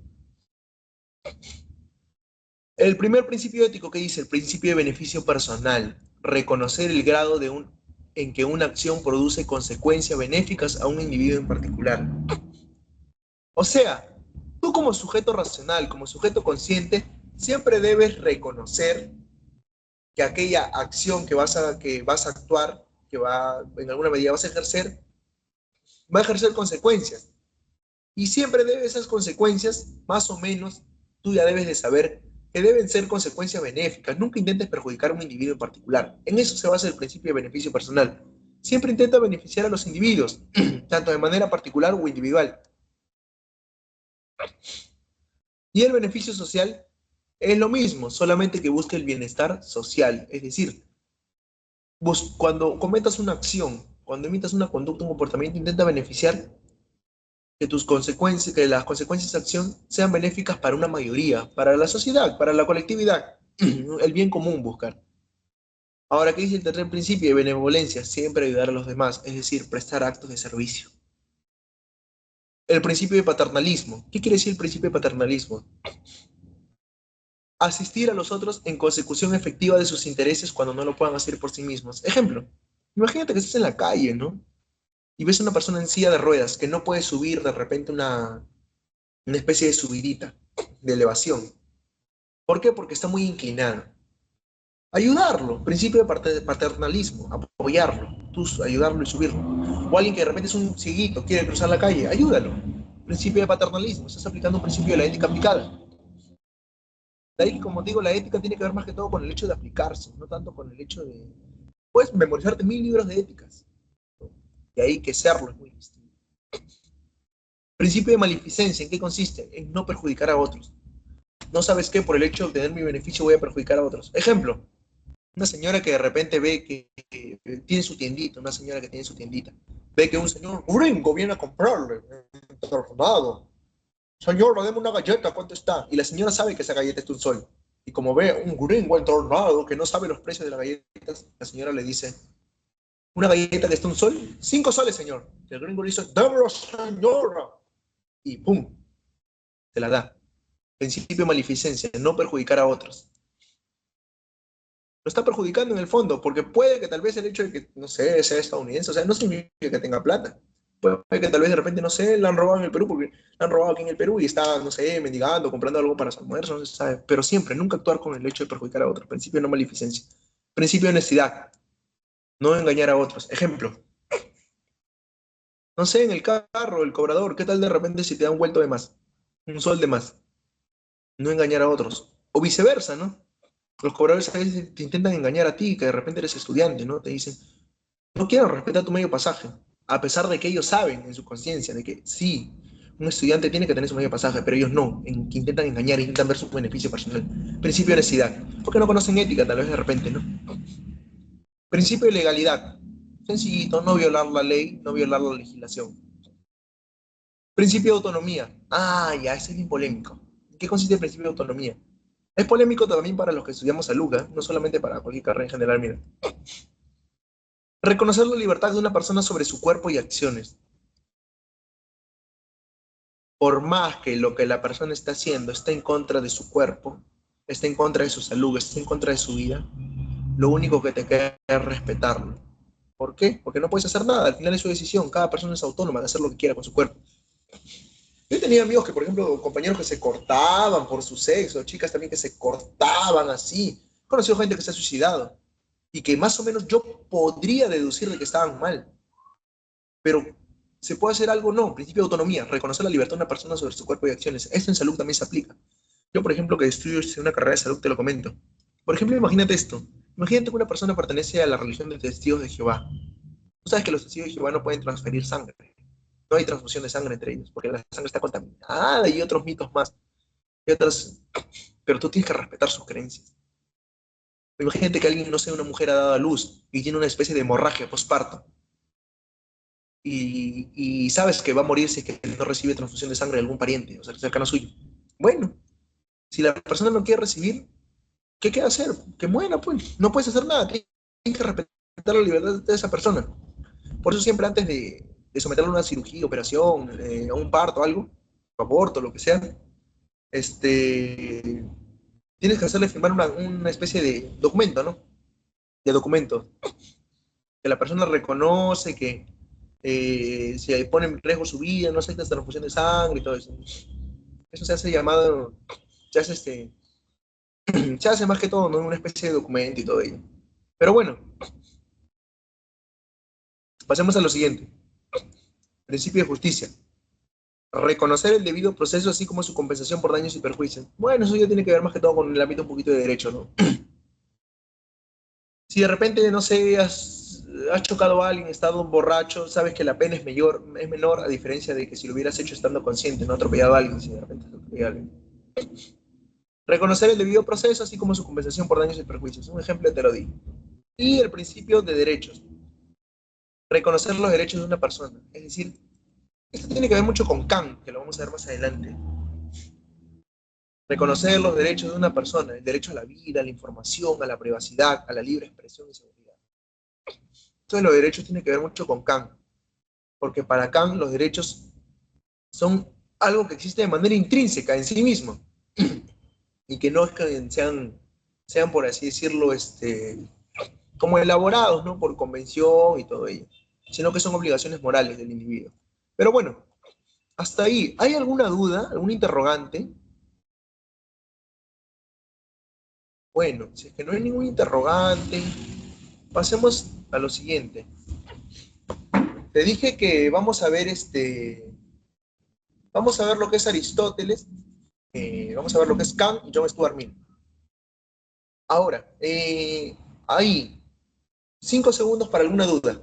El primer principio ético que dice, el principio de beneficio personal, reconocer el grado en que una acción produce consecuencias benéficas a un individuo en particular. O sea, tú como sujeto racional, como sujeto consciente, siempre debes reconocer que aquella acción que vas a actuar, en alguna medida vas a ejercer, va a ejercer consecuencias. Y siempre debe esas consecuencias, más o menos, tú ya debes de saber que deben ser consecuencias benéficas. Nunca intentes perjudicar a un individuo en particular. En eso se basa el principio de beneficio personal. Siempre intenta beneficiar a los individuos, tanto de manera particular o individual. Y el beneficio social es lo mismo, solamente que busca el bienestar social. Es decir, cuando cometas una acción, cuando emitas una conducta, un comportamiento, intenta beneficiar que tus consecuencias, que las consecuencias de acción sean benéficas para una mayoría, para la sociedad, para la colectividad, el bien común buscar. Ahora, ¿qué dice el tercer principio de benevolencia? Siempre ayudar a los demás, es decir, prestar actos de servicio. El principio de paternalismo. ¿Qué quiere decir el principio de paternalismo? Asistir a los otros en consecución efectiva de sus intereses cuando no lo puedan hacer por sí mismos. Ejemplo, imagínate que estás en la calle, ¿no? Y ves a una persona en silla de ruedas que no puede subir de repente una especie de subidita, de elevación. ¿Por qué? Porque está muy inclinado. Ayudarlo, principio de paternalismo, apoyarlo, tú ayudarlo y subirlo. O alguien que de repente es un cieguito, quiere cruzar la calle, ayúdalo. Principio de paternalismo, estás aplicando un principio de la ética aplicada. De ahí, como digo, la ética tiene que ver más que todo con el hecho de aplicarse, no tanto con el hecho de, puedes memorizarte 1000 libros de éticas. Y ahí que serlo es muy distinto. Principio de maleficencia, ¿en qué consiste? En no perjudicar a otros. No sabes qué, por el hecho de obtener mi beneficio voy a perjudicar a otros. Ejemplo, una señora que de repente ve que tiene su tiendita, una señora que tiene su tiendita, ve que un señor gringo viene a comprarle, tornado. Señora, deme una galleta, ¿cuánto está? Y la señora sabe que esa galleta es un sol. Y como ve un gringo entornado que no sabe los precios de las galletas, la señora le dice, ¿una galleta que está un sol? 5 soles, señor. Y el gringo le dice, dámelo, señora. Y pum, se la da. Principio de maleficencia, no perjudicar a otros. Lo está perjudicando en el fondo, porque puede que tal vez el hecho de que, no sé, sea estadounidense, o sea, no significa que tenga plata. Puede que tal vez de repente, no sé, la han robado en el Perú, porque la han robado aquí en el Perú y está, no sé, mendigando, comprando algo para su almuerzo, no se sabe. Pero siempre, nunca actuar con el hecho de perjudicar a otros. Principio de no maleficencia. Principio de honestidad, no engañar a otros. Ejemplo, no sé, en el carro, el cobrador, ¿qué tal de repente si te da un vuelto de más? Un sol de más. No engañar a otros. O viceversa, ¿no? Los cobradores a veces te intentan engañar a ti, que de repente eres estudiante, ¿no? Te dicen, no quiero respetar tu medio pasaje, a pesar de que ellos saben en su conciencia de que sí, un estudiante tiene que tener su medio pasaje, pero ellos no, que intentan engañar, intentan ver su beneficio personal. Principio de honestidad, porque no conocen ética, tal vez de repente, ¿no? Principio de legalidad, sencillito, no violar la ley, no violar la legislación. Principio de autonomía, ya, ese es bien polémico. ¿En qué consiste el principio de autonomía? Es polémico también para los que estudiamos salud, ¿eh? No solamente para cualquier carrera en general, mira. Reconocer la libertad de una persona sobre su cuerpo y acciones. Por más que lo que la persona está haciendo está en contra de su cuerpo, está en contra de su salud, está en contra de su vida, lo único que te queda es respetarlo. ¿Por qué? Porque no puedes hacer nada, al final es su decisión, cada persona es autónoma de hacer lo que quiera con su cuerpo. Yo he tenido amigos que, por ejemplo, compañeros que se cortaban por su sexo, chicas también que se cortaban así. He conocido gente que se ha suicidado y que más o menos yo podría deducir de que estaban mal. Pero, ¿se puede hacer algo? No. Principio de autonomía, reconocer la libertad de una persona sobre su cuerpo y acciones. Esto en salud también se aplica. Yo, por ejemplo, que estudio una carrera de salud, te lo comento. Por ejemplo, imagínate esto. Imagínate que una persona pertenece a la religión de testigos de Jehová. Tú sabes que los testigos de Jehová no pueden transferir sangre. No hay transfusión de sangre entre ellos, porque la sangre está contaminada y otros mitos más. Y otras, pero tú tienes que respetar sus creencias. Imagínate que alguien, no sé, una mujer ha dado a luz y tiene una especie de hemorragia postparto. Y sabes que va a morir si es que no recibe transfusión de sangre de algún pariente, o sea, cercano suyo. Bueno, si la persona no quiere recibir, ¿qué queda hacer? Que muera, pues. No puedes hacer nada. Tienes que respetar la libertad de esa persona. Por eso siempre antes de someterlo a una cirugía, operación, a un parto, algo, aborto, lo que sea, este, tienes que hacerle firmar una especie de documento, ¿no? De documento, que la persona reconoce que se pone en riesgo su vida, no acepta esta transfusión de sangre y todo eso. Eso se hace llamado, se hace, se hace más que todo, ¿no? Una especie de documento y todo ello. Pero bueno, pasemos a lo siguiente. Principio de justicia. Reconocer el debido proceso, así como su compensación por daños y perjuicios. Bueno, eso ya tiene que ver más que todo con el ámbito un poquito de derecho, ¿no? Si de repente, no sé, has chocado a alguien, estado borracho, sabes que la pena es menor, a diferencia de que si lo hubieras hecho estando consciente, no atropellado a alguien, si de repente has atropellado a alguien. Reconocer el debido proceso, así como su compensación por daños y perjuicios. Un ejemplo te lo di. Y el principio de derechos. Reconocer los derechos de una persona. Es decir, esto tiene que ver mucho con Kant, que lo vamos a ver más adelante. Reconocer los derechos de una persona, el derecho a la vida, a la información, a la privacidad, a la libre expresión y seguridad. Entonces los derechos tienen que ver mucho con Kant, porque para Kant los derechos son algo que existe de manera intrínseca en sí mismo, y que no es que sean por así decirlo, como elaborados, ¿no? Por convención y todo ello, sino que son obligaciones morales del individuo. Pero bueno, hasta ahí, ¿hay alguna duda, algún interrogante? Bueno, si es que no hay ningún interrogante, pasemos a lo siguiente. Te dije que vamos a ver lo que es Aristóteles, vamos a ver lo que es Kant y John Stuart Mill. Ahora, hay 5 segundos para alguna duda.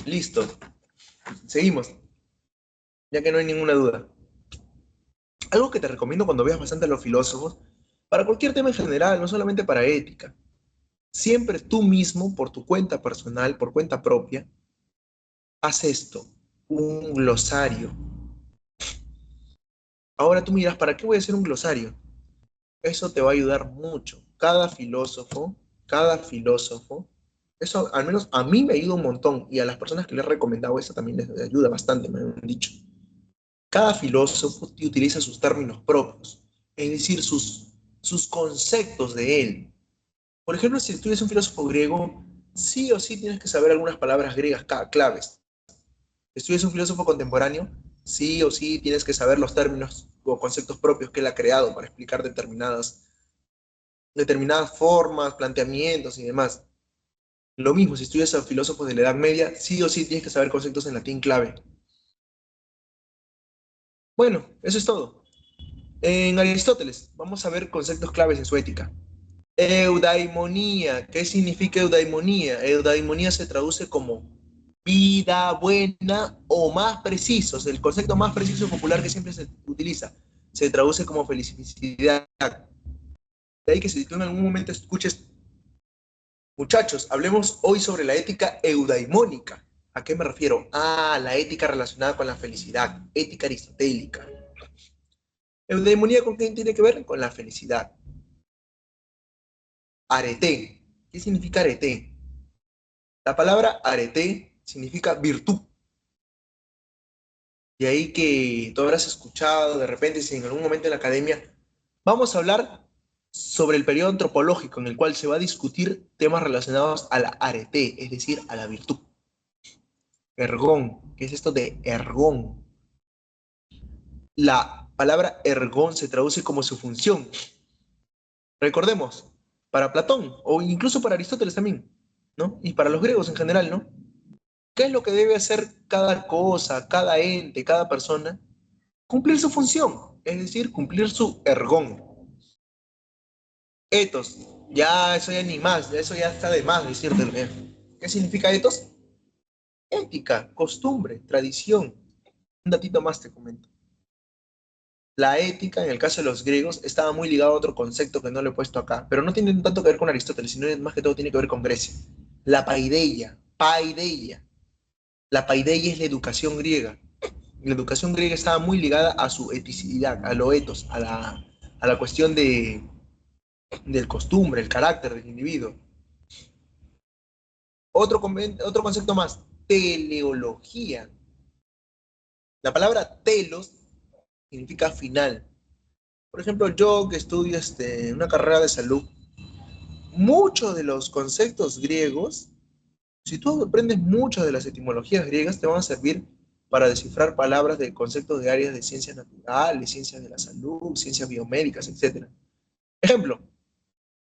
Listo, seguimos, ya que no hay ninguna duda. Algo que te recomiendo cuando veas bastante a los filósofos, para cualquier tema en general, no solamente para ética, siempre tú mismo, por tu cuenta personal, por cuenta propia, haz esto, un glosario. Ahora tú miras, ¿para qué voy a hacer un glosario? Eso te va a ayudar mucho. Cada filósofo, eso al menos a mí me ayuda un montón y a las personas que les he recomendado eso también les ayuda bastante, me han dicho. Cada filósofo utiliza sus términos propios, es decir, sus conceptos de él. Por ejemplo, si tú eres un filósofo griego, sí o sí tienes que saber algunas palabras griegas claves. Si estudias un filósofo contemporáneo, sí o sí tienes que saber los términos o conceptos propios que él ha creado para explicar determinadas formas, planteamientos y demás. Lo mismo, si estudias a filósofos de la Edad Media, sí o sí tienes que saber conceptos en latín clave. Bueno, eso es todo. En Aristóteles, vamos a ver conceptos claves en su ética. Eudaimonía. ¿Qué significa eudaimonía? Eudaimonía se traduce como vida buena o más precisos. El concepto más preciso popular que siempre se utiliza se traduce como felicidad. De ahí que si tú en algún momento escuches, muchachos, hablemos hoy sobre la ética eudaimónica. ¿A qué me refiero? Ah, la ética relacionada con la felicidad, ética aristotélica. ¿Eudaimonía con qué tiene que ver? Con la felicidad. Arete. ¿Qué significa arete? La palabra arete significa virtud. De ahí que tú habrás escuchado de repente, si en algún momento en la academia, vamos a hablar sobre el periodo antropológico en el cual se va a discutir temas relacionados a la arete, es decir, a la virtud. Ergón, ¿qué es esto de ergón? La palabra ergón se traduce como su función. Recordemos, para Platón o incluso para Aristóteles también, ¿no? Y para los griegos en general, ¿no? ¿Qué es lo que debe hacer cada cosa, cada ente, cada persona? Cumplir su función, es decir, cumplir su ergón. Etos, ya eso ya ni más, ya eso ya está de más decirte. ¿Qué significa etos? Ética, costumbre, tradición. Un datito más te comento. La ética, en el caso de los griegos, estaba muy ligado a otro concepto que no lo he puesto acá, pero no tiene tanto que ver con Aristóteles, sino más que todo tiene que ver con Grecia. La paideia, paideia. La paideia es la educación griega. La educación griega estaba muy ligada a su eticidad, a lo etos, a la cuestión del costumbre, el carácter del individuo. Otro concepto más, teleología. La palabra telos significa final. Por ejemplo, yo que estudio una carrera de salud, muchos de los conceptos griegos, si tú aprendes muchas de las etimologías griegas, te van a servir para descifrar palabras de conceptos de áreas de ciencias naturales, ciencias de la salud, ciencias biomédicas, etc. Ejemplo,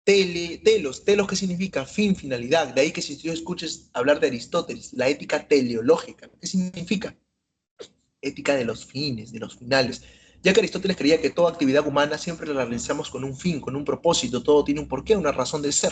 telos, ¿qué significa? Fin, finalidad. De ahí que si tú escuches hablar de Aristóteles, la ética teleológica, ¿qué significa? Ética de los fines, de los finales. Ya que Aristóteles creía que toda actividad humana siempre la realizamos con un fin, con un propósito, todo tiene un porqué, una razón de ser.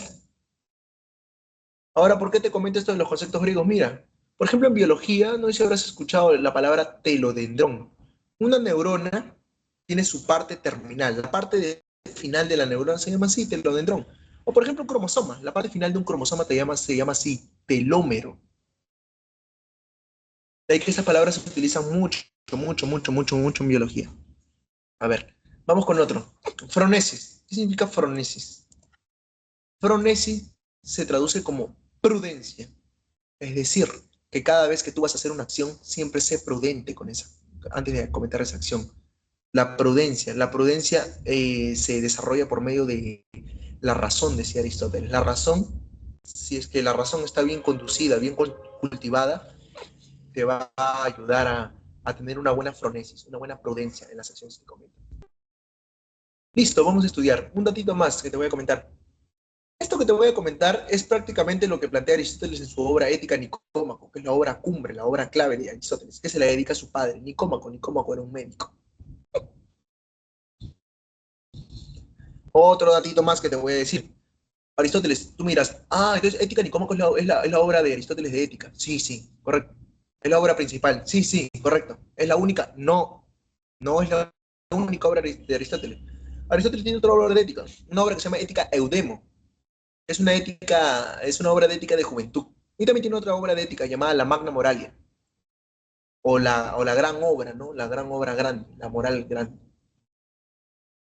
Ahora, ¿por qué te comento esto de los conceptos griegos? Mira, por ejemplo, en biología, no sé si habrás escuchado la palabra telodendrón. Una neurona tiene su parte terminal, la parte final de la neurona se llama así, telodendrón. O por ejemplo, un cromosoma, la parte final de un cromosoma se llama así, telómero. De ahí que esas palabras se utilizan mucho en biología. A ver, vamos con otro. Fronesis. ¿Qué significa fronesis? Fronesis se traduce como prudencia. Es decir, que cada vez que tú vas a hacer una acción, siempre sé prudente con esa, antes de cometer esa acción. La prudencia se desarrolla por medio de la razón, decía Aristóteles. La razón, si es que la razón está bien conducida, bien cultivada, te va a ayudar a tener una buena fronesis, una buena prudencia en las acciones que cometes. Listo, vamos a estudiar. Un datito más que te voy a comentar. Esto que te voy a comentar es prácticamente lo que plantea Aristóteles en su obra Ética Nicómaco, que es la obra cumbre, la obra clave de Aristóteles, que se la dedica a su padre, Nicómaco. Nicómaco era un médico. Otro datito más que te voy a decir. Aristóteles, tú miras, entonces Ética Nicómaco es la obra de Aristóteles de Ética. Sí, sí, correcto. Es la obra principal. Sí, sí, correcto. Es la única. No, no es la única obra de Aristóteles. Aristóteles tiene otra obra de ética, una obra que se llama Ética Eudemo. Es una obra de ética de juventud. Y también tiene otra obra de ética llamada la Magna Moralia, o la gran obra, ¿no? La gran obra grande, la moral grande.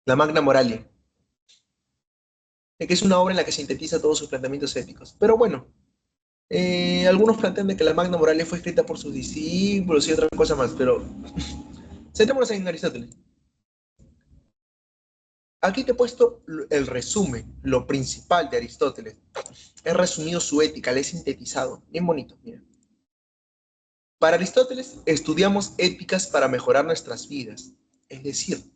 La Magna Moralia, que es una obra en la que sintetiza todos sus planteamientos éticos. Pero bueno, algunos plantean de que la Magna Moralia fue escrita por sus discípulos y otra cosa más, pero centrémonos en Aristóteles. Aquí te he puesto el resumen, lo principal de Aristóteles. He resumido su ética, la he sintetizado. Bien bonito, mira. Para Aristóteles, estudiamos éticas para mejorar nuestras vidas. Es decir,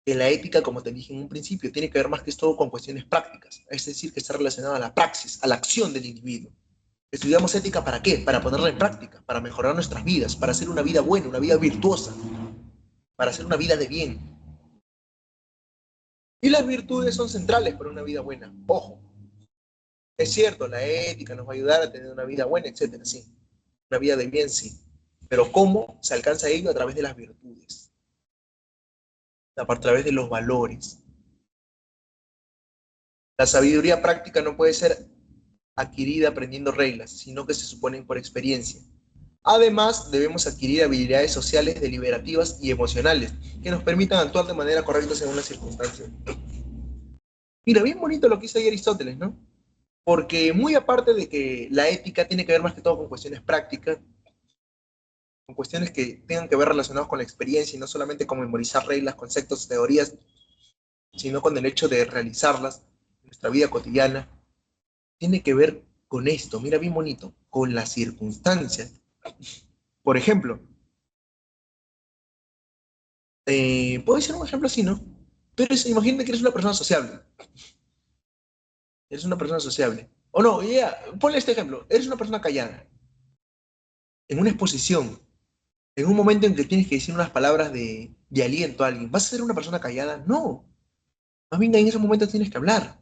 que la ética, como te dije en un principio, tiene que ver más que todo con cuestiones prácticas. Es decir, que está relacionada a la praxis, a la acción del individuo. Estudiamos ética ¿para qué? Para ponerla en práctica, para mejorar nuestras vidas, para hacer una vida buena, una vida virtuosa, para hacer una vida de bien. Y las virtudes son centrales para una vida buena. Ojo, es cierto, la ética nos va a ayudar a tener una vida buena, etcétera, sí. Una vida de bien, sí. Pero ¿cómo se alcanza ello? A través de las virtudes, a través de los valores. La sabiduría práctica no puede ser adquirida aprendiendo reglas, sino que se suponen por experiencia. Además, debemos adquirir habilidades sociales, deliberativas y emocionales que nos permitan actuar de manera correcta según las circunstancias. Mira, bien bonito lo que hizo ahí Aristóteles, ¿no? Porque muy aparte de que la ética tiene que ver más que todo con cuestiones prácticas, con cuestiones que tengan que ver relacionadas con la experiencia y no solamente con memorizar reglas, conceptos, teorías, sino con el hecho de realizarlas en nuestra vida cotidiana, tiene que ver con esto, mira bien bonito, con las circunstancias. Por ejemplo, puede ser un ejemplo así, ¿no? Pero imagínate que eres una persona sociable, eres una persona sociable. O no, ya, ponle este ejemplo, eres una persona callada, en una exposición, en un momento en que tienes que decir unas palabras de aliento a alguien, ¿vas a ser una persona callada? No, más bien en ese momento tienes que hablar.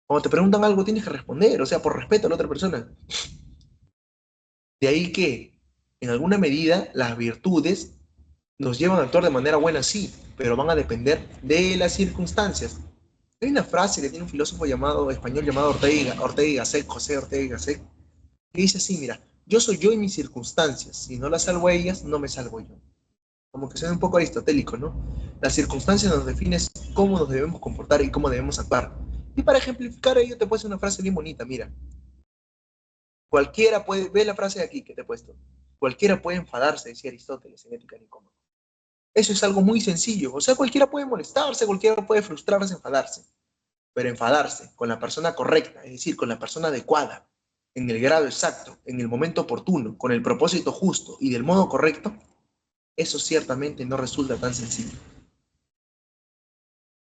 Cuando te preguntan algo tienes que responder, o sea, por respeto a la otra persona. De ahí que, en alguna medida, las virtudes nos llevan a actuar de manera buena, sí, pero van a depender de las circunstancias. Hay una frase que tiene un filósofo llamado, español llamado Ortega y Gasset, José Ortega y Gasset, que dice así, mira, yo soy yo y mis circunstancias, si no las salvo a ellas, no me salvo yo. Como que suena un poco aristotélico, ¿no? Las circunstancias nos definen cómo nos debemos comportar y cómo debemos actuar. Y para ejemplificar ello te puse una frase bien bonita, mira, cualquiera puede, ve la frase de aquí que te he puesto, cualquiera puede enfadarse, decía Aristóteles en Ética Nicómaco. Eso es algo muy sencillo, o sea, cualquiera puede molestarse, cualquiera puede frustrarse, enfadarse, pero enfadarse con la persona correcta, es decir, con la persona adecuada, en el grado exacto, en el momento oportuno, con el propósito justo y del modo correcto, eso ciertamente no resulta tan sencillo.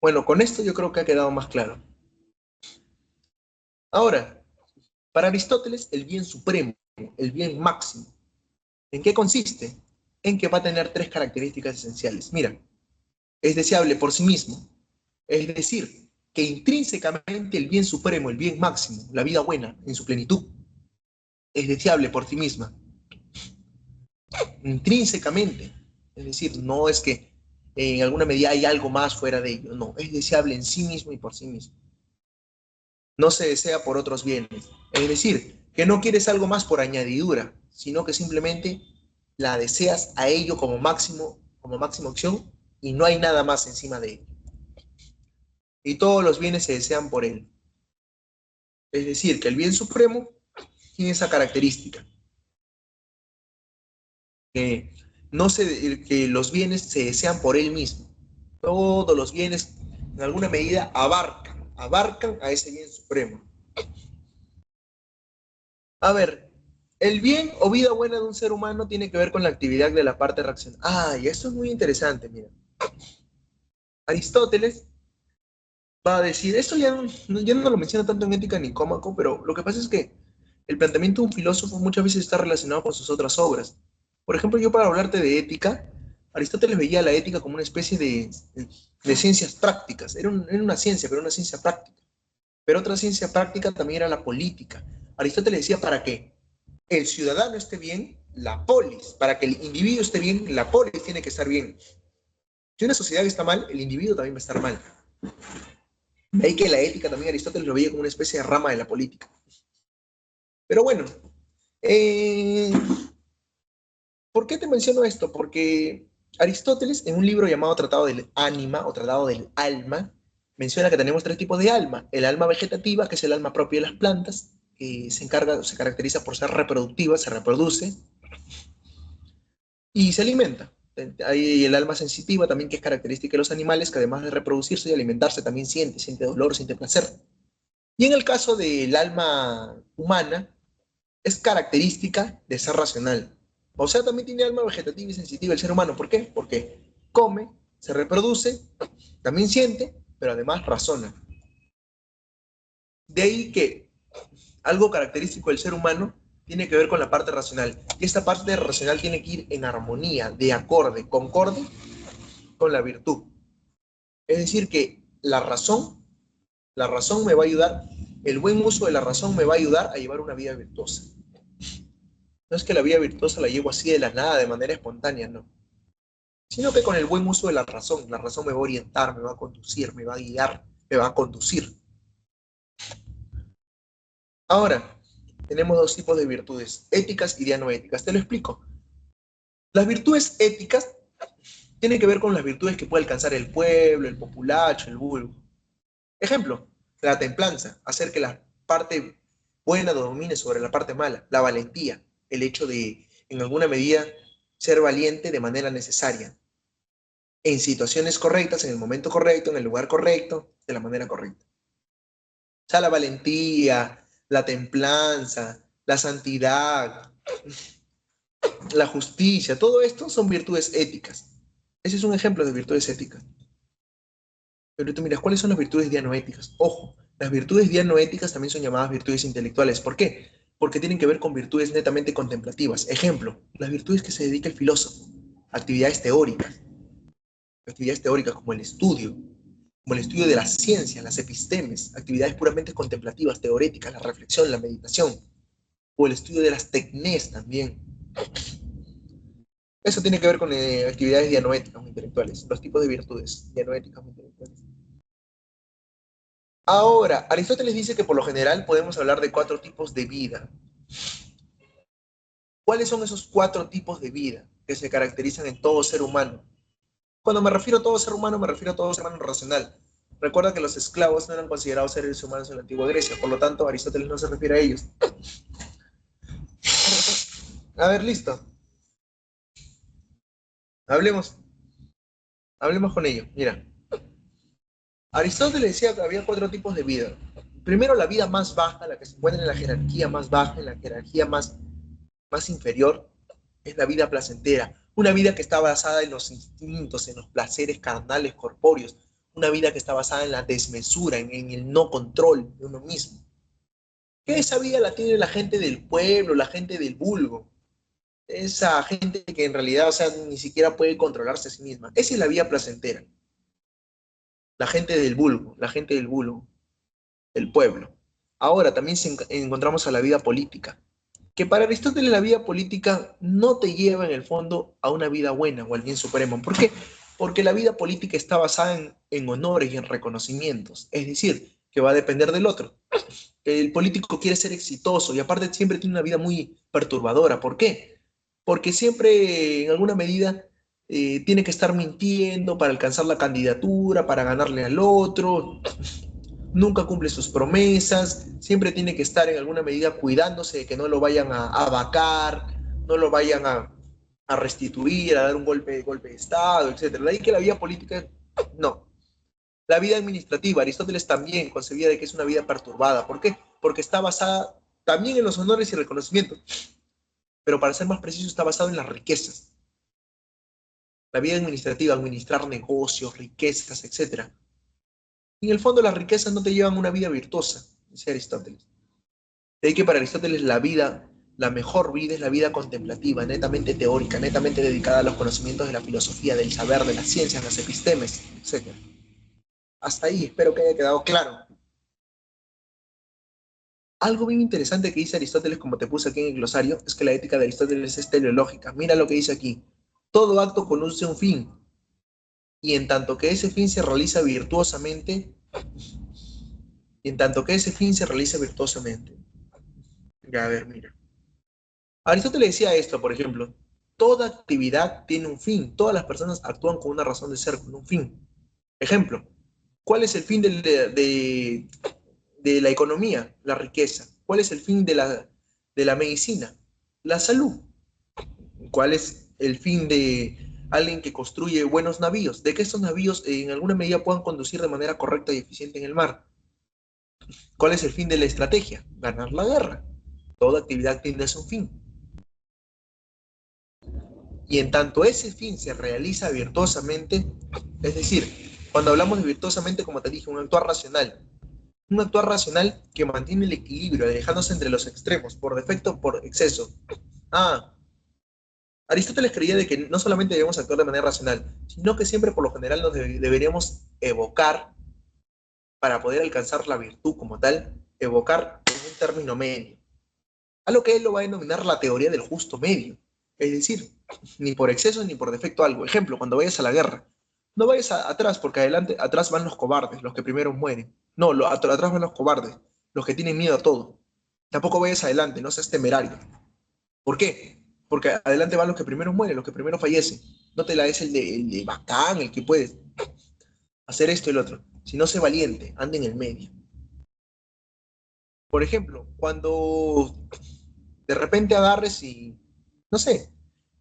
Bueno, con esto yo creo que ha quedado más claro. Ahora, para Aristóteles, el bien supremo, el bien máximo, ¿en qué consiste? En que va a tener tres características esenciales. Mira, es deseable por sí mismo, es decir, que intrínsecamente el bien supremo, el bien máximo, la vida buena en su plenitud, es deseable por sí misma, intrínsecamente. Es decir, no es que en alguna medida hay algo más fuera de ello, no, es deseable en sí mismo y por sí mismo. No se desea por otros bienes. Es decir, que no quieres algo más por añadidura, sino que simplemente la deseas a ello como máximo opción y no hay nada más encima de ello. Y todos los bienes se desean por él. Es decir, que el bien supremo tiene esa característica, que, no se, que los bienes se desean por él mismo. Todos los bienes, en alguna medida, abarcan a ese bien supremo. A ver, el bien o vida buena de un ser humano tiene que ver con la actividad de la parte racional. Ah, y esto es muy interesante, mira. Aristóteles va a decir, esto ya no lo menciona tanto en Ética Nicómaco, pero lo que pasa es que el planteamiento de un filósofo muchas veces está relacionado con sus otras obras. Por ejemplo, yo para hablarte de ética, Aristóteles veía la ética como una especie de ciencias prácticas. Era una ciencia, pero una ciencia práctica. Pero otra ciencia práctica también era la política. Aristóteles decía, para que el ciudadano esté bien, la polis, para que el individuo esté bien, la polis tiene que estar bien. Si una sociedad está mal, el individuo también va a estar mal. De ahí que la ética también Aristóteles lo veía como una especie de rama de la política. Pero bueno, eh, ¿por qué te menciono esto? Porque Aristóteles, en un libro llamado Tratado del Ánima o Tratado del Alma, menciona que tenemos tres tipos de alma. El alma vegetativa, que es el alma propia de las plantas, que se caracteriza por ser reproductiva, se reproduce y se alimenta. Hay el alma sensitiva también, que es característica de los animales, que además de reproducirse y alimentarse, también siente dolor, siente placer. Y en el caso del alma humana, es característica de ser racional. O sea, también tiene alma vegetativa y sensitiva el ser humano. ¿Por qué? Porque come, se reproduce, también siente, pero además razona. De ahí que algo característico del ser humano tiene que ver con la parte racional. Y esta parte racional tiene que ir en armonía, de acorde, concorde con la virtud. Es decir, que la razón me va a ayudar, el buen uso de la razón me va a ayudar a llevar una vida virtuosa. No es que la vida virtuosa la llevo así de la nada, de manera espontánea, no. Sino que con el buen uso de la razón me va a orientar, me va a conducir, me va a guiar, me va a conducir. Ahora, tenemos dos tipos de virtudes, éticas y dianoéticas. Te lo explico. Las virtudes éticas tienen que ver con las virtudes que puede alcanzar el pueblo, el populacho, el vulgo. Ejemplo, la templanza, hacer que la parte buena domine sobre la parte mala, la valentía, el hecho en alguna medida, ser valiente de manera necesaria, en situaciones correctas, en el momento correcto, en el lugar correcto, de la manera correcta. O sea, la valentía, la templanza, la santidad, la justicia, todo esto son virtudes éticas. Ese es un ejemplo de virtudes éticas. Pero tú miras, ¿cuáles son las virtudes dianoéticas? Ojo, las virtudes dianoéticas también son llamadas virtudes intelectuales. ¿Por qué? Porque tienen que ver con virtudes netamente contemplativas. Ejemplo, las virtudes que se dedica el filósofo, actividades teóricas como el estudio de las ciencias, las epistemes, actividades puramente contemplativas, teoréticas, la reflexión, la meditación, o el estudio de las tecnés también. Eso tiene que ver con actividades dianoéticas o intelectuales, los tipos de virtudes dianoéticas o intelectuales. Ahora, Aristóteles dice que por lo general podemos hablar de 4 tipos de vida. ¿Cuáles son esos 4 tipos de vida que se caracterizan en todo ser humano? Cuando me refiero a todo ser humano, me refiero a todo ser humano racional. Recuerda que los esclavos no eran considerados seres humanos en la antigua Grecia, por lo tanto, Aristóteles no se refiere a ellos. A ver, listo. Hablemos, hablemos con ello. Mira, Aristóteles decía que había 4 tipos de vida. Primero, la vida más baja, la que se encuentra en la jerarquía más baja, en la jerarquía más inferior, es la vida placentera. Una vida que está basada en los instintos, en los placeres carnales, corpóreos. Una vida que está basada en la desmesura, en el no control de uno mismo. Que esa vida la tiene la gente del pueblo, la gente del vulgo. Esa gente que en realidad, o sea, ni siquiera puede controlarse a sí misma. Esa es la vida placentera. La gente del vulgo, la gente del vulgo, el pueblo. Ahora también encontramos a la vida política, que para Aristóteles la vida política no te lleva en el fondo a una vida buena o al bien supremo. ¿Por qué? Porque la vida política está basada en honores y en reconocimientos, es decir, que va a depender del otro. El político quiere ser exitoso y aparte siempre tiene una vida muy perturbadora. ¿Por qué? Porque siempre en alguna medida tiene que estar mintiendo para alcanzar la candidatura, para ganarle al otro, nunca cumple sus promesas, siempre tiene que estar en alguna medida cuidándose de que no lo vayan a vacar, no lo vayan a restituir, a dar un golpe de Estado, etcétera. De ahí que la vida política, no. La vida administrativa, Aristóteles también concebía de que es una vida perturbada. ¿Por qué? Porque está basada también en los honores y reconocimientos, pero para ser más preciso está basado en las riquezas. La vida administrativa, administrar negocios, riquezas, etcétera. En el fondo las riquezas no te llevan a una vida virtuosa, dice Aristóteles. De ahí que para Aristóteles la vida, la mejor vida es la vida contemplativa, netamente teórica, netamente dedicada a los conocimientos de la filosofía, del saber, de las ciencias, las epistemes, etcétera. Hasta ahí, espero que haya quedado claro. Algo bien interesante que dice Aristóteles, como te puse aquí en el glosario, es que la ética de Aristóteles es teleológica. Mira lo que dice aquí. Todo acto conduce a un fin, y en tanto que ese fin se realiza virtuosamente, y en tanto que ese fin se realiza virtuosamente. Ya, a ver, mira. Aristóteles decía esto, por ejemplo, toda actividad tiene un fin, todas las personas actúan con una razón de ser, con un fin. Ejemplo, ¿cuál es el fin de la economía? La riqueza. ¿Cuál es el fin de la medicina? La salud. ¿Cuál es el fin de alguien que construye buenos navíos? De que estos navíos en alguna medida puedan conducir de manera correcta y eficiente en el mar. ¿Cuál es el fin de la estrategia? Ganar la guerra. Toda actividad tiene a su fin. Y en tanto ese fin se realiza virtuosamente, es decir, cuando hablamos de virtuosamente, como te dije, un actuar racional que mantiene el equilibrio, alejándose entre los extremos, por defecto o por exceso. Ah, Aristóteles creía de que no solamente debemos actuar de manera racional, sino que siempre por lo general nos deberíamos evocar para poder alcanzar la virtud como tal, evocar en un término medio, a lo que él lo va a denominar la teoría del justo medio. Es decir, ni por exceso ni por defecto algo. Ejemplo, cuando vayas a la guerra, no vayas atrás porque atrás van los cobardes, los que primero mueren. No, atrás van los cobardes, los que tienen miedo a todo. Tampoco vayas adelante, no seas temerario. ¿Por qué? Porque adelante van los que primero mueren, los que primero fallecen. No te la des el de bacán, el que puedes hacer esto y el otro. Si no, sé valiente, anda en el medio. Por ejemplo, cuando de repente agarres y, no sé,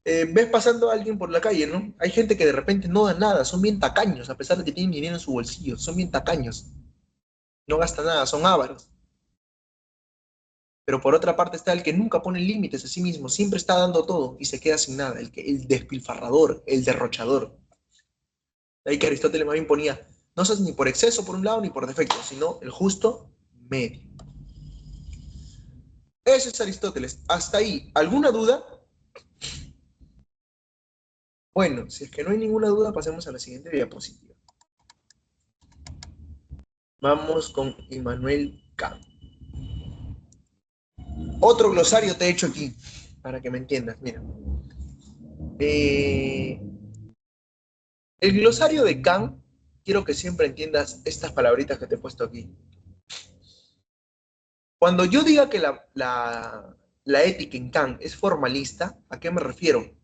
ves pasando a alguien por la calle, ¿no? Hay gente que de repente no da nada, son bien tacaños, a pesar de que tienen dinero en su bolsillo, son bien tacaños, no gastan nada, son ávaros. Pero por otra parte está el que nunca pone límites a sí mismo, siempre está dando todo y se queda sin nada, el despilfarrador, el derrochador. De ahí que Aristóteles más bien ponía, no seas ni por exceso por un lado ni por defecto, sino el justo medio. Ese es Aristóteles. Hasta ahí. ¿Alguna duda? Bueno, si es que no hay ninguna duda, pasemos a la siguiente diapositiva. Vamos con Immanuel Kant. Otro glosario te he hecho aquí, para que me entiendas. Mira. Eh, el glosario de Kant, quiero que siempre entiendas estas palabritas que te he puesto aquí. Cuando yo diga que la ética en Kant es formalista, ¿a qué me refiero?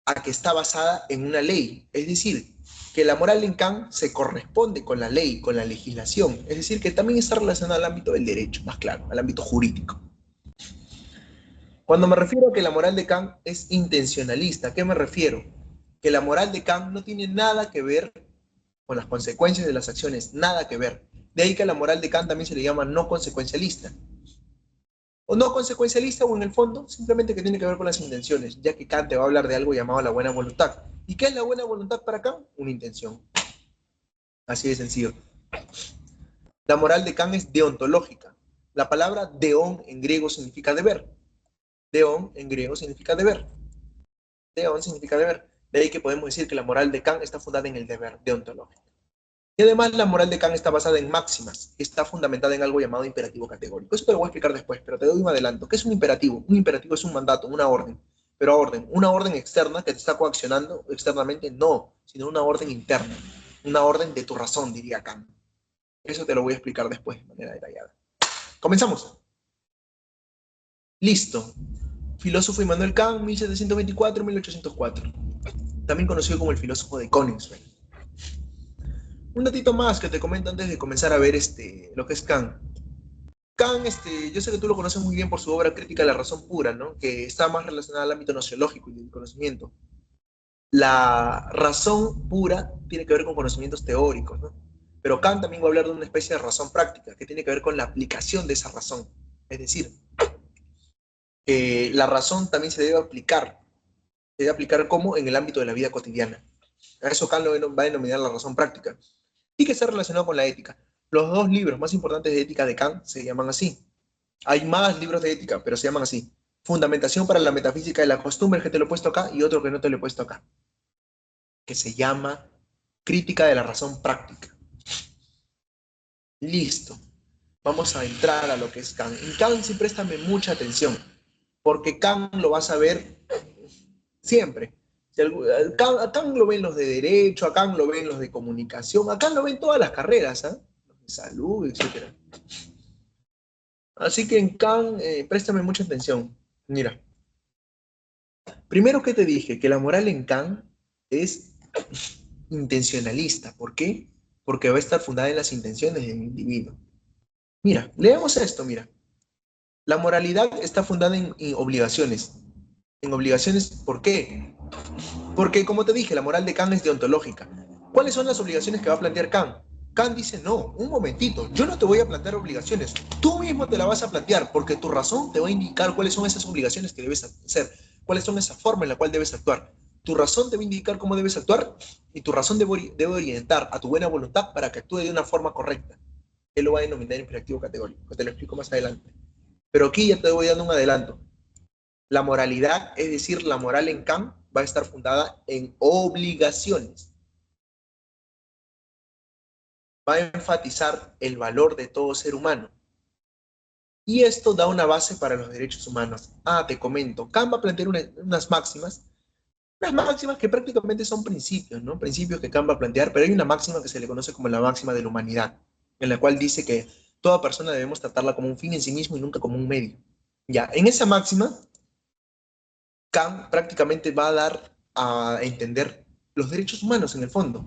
A que está basada en una ley. Es decir, que la moral en Kant se corresponde con la ley, con la legislación. Es decir, que también está relacionada al ámbito del derecho, más claro, al ámbito jurídico. Cuando me refiero a que la moral de Kant es intencionalista, ¿a qué me refiero? Que la moral de Kant no tiene nada que ver con las consecuencias de las acciones, nada que ver. De ahí que a la moral de Kant también se le llama no consecuencialista. O no consecuencialista o en el fondo, simplemente que tiene que ver con las intenciones, ya que Kant te va a hablar de algo llamado la buena voluntad. ¿Y qué es la buena voluntad para Kant? Una intención. Así de sencillo. La moral de Kant es deontológica. La palabra deón en griego significa deber. Deón en griego significa deber. Deón significa deber. De ahí que podemos decir que la moral de Kant está fundada en el deber deontológico. Y además la moral de Kant está basada en máximas, está fundamentada en algo llamado imperativo categórico. Eso te lo voy a explicar después, pero te doy un adelanto. ¿Qué es un imperativo? Un imperativo es un mandato, una orden. Pero orden, una orden externa que te está coaccionando externamente, no, sino una orden interna, una orden de tu razón, diría Kant. Eso te lo voy a explicar después de manera detallada. Comenzamos. Listo. Filósofo Immanuel Kant, 1724-1804. También conocido como el filósofo de Königsberg. Un datito más que te comento antes de comenzar a ver lo que es Kant. Kant, yo sé que tú lo conoces muy bien por su obra Crítica de la Razón Pura, ¿no? Que está más relacionada al ámbito nociológico y del conocimiento. La razón pura tiene que ver con conocimientos teóricos, ¿no? Pero Kant también va a hablar de una especie de razón práctica, que tiene que ver con la aplicación de esa razón. Es decir, que la razón también se debe aplicar como en el ámbito de la vida cotidiana. A eso Kant lo va a denominar la razón práctica. Y que está relacionado con la ética. Los dos libros más importantes de ética de Kant se llaman así. Hay más libros de ética, pero se llaman así. Fundamentación para la metafísica de la costumbre, que te lo he puesto acá, y otro que no te lo he puesto acá, que se llama Crítica de la razón práctica. Listo. Vamos a entrar a lo que es Kant. En Kant sí préstame mucha atención, porque Kant lo vas a ver siempre. Si a Kant lo ven los de derecho, a Kant lo ven los de comunicación, a Kant lo ven todas las carreras, ¿eh? Los de salud, etcétera. Así que en Kant, préstame mucha atención. Mira, primero que te dije, que la moral en Kant es intencionalista. ¿Por qué? Porque va a estar fundada en las intenciones del individuo. Mira, leemos esto, mira. La moralidad está fundada en obligaciones. En obligaciones, ¿por qué? Porque, como te dije, la moral de Kant es deontológica. ¿Cuáles son las obligaciones que va a plantear Kant? Kant dice, no, un momentito, yo no te voy a plantear obligaciones, tú mismo te la vas a plantear, porque tu razón te va a indicar cuáles son esas obligaciones que debes hacer, cuáles son esa forma en la cual debes actuar. Tu razón te va a indicar cómo debes actuar y tu razón debe orientar a tu buena voluntad para que actúe de una forma correcta. Él lo va a denominar imperativo categórico, que te lo explico más adelante. Pero aquí ya te voy dando un adelanto. La moralidad, es decir, la moral en Kant, va a estar fundada en obligaciones. Va a enfatizar el valor de todo ser humano. Y esto da una base para los derechos humanos. Te comento, Kant va a plantear unas máximas que prácticamente son principios, ¿no? Principios que Kant va a plantear, pero hay una máxima que se le conoce como la máxima de la humanidad, en la cual dice que toda persona debemos tratarla como un fin en sí mismo y nunca como un medio. Ya, en esa máxima, Kant prácticamente va a dar a entender los derechos humanos en el fondo.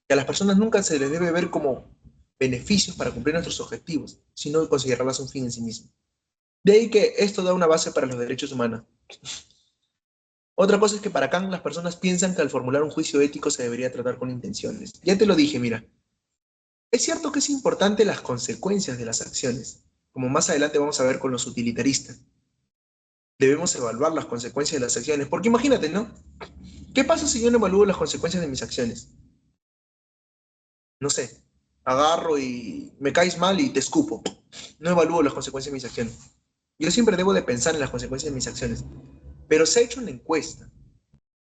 Que a las personas nunca se les debe ver como beneficios para cumplir nuestros objetivos, sino considerarlas un fin en sí mismo. De ahí que esto da una base para los derechos humanos. Otra cosa es que para Kant las personas piensan que al formular un juicio ético se debería tratar con intenciones. Ya te lo dije, mira, es cierto que es importante las consecuencias de las acciones, como más adelante vamos a ver con los utilitaristas. Debemos evaluar las consecuencias de las acciones, porque imagínate, ¿no? ¿Qué pasa si yo no evalúo las consecuencias de mis acciones? No sé, agarro y me caes mal y te escupo. No evalúo las consecuencias de mis acciones. Yo siempre debo de pensar en las consecuencias de mis acciones. Pero se ha hecho una encuesta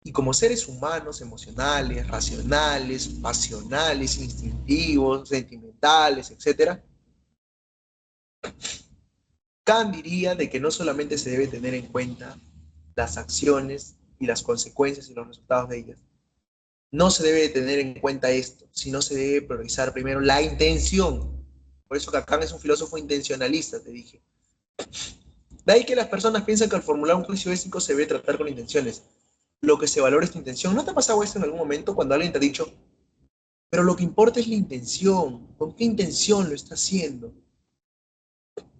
y como seres humanos, emocionales, racionales, pasionales, instintivos, sentimentales, etcétera, Kant diría de que no solamente se debe tener en cuenta las acciones y las consecuencias y los resultados de ellas. No se debe tener en cuenta esto, sino se debe priorizar primero la intención. Por eso que Kant es un filósofo intencionalista, te dije. De ahí que las personas piensan que al formular un juicio ético se debe tratar con intenciones. Lo que se valora es tu intención. ¿No te ha pasado esto en algún momento cuando alguien te ha dicho, pero lo que importa es la intención? ¿Con qué intención lo está haciendo?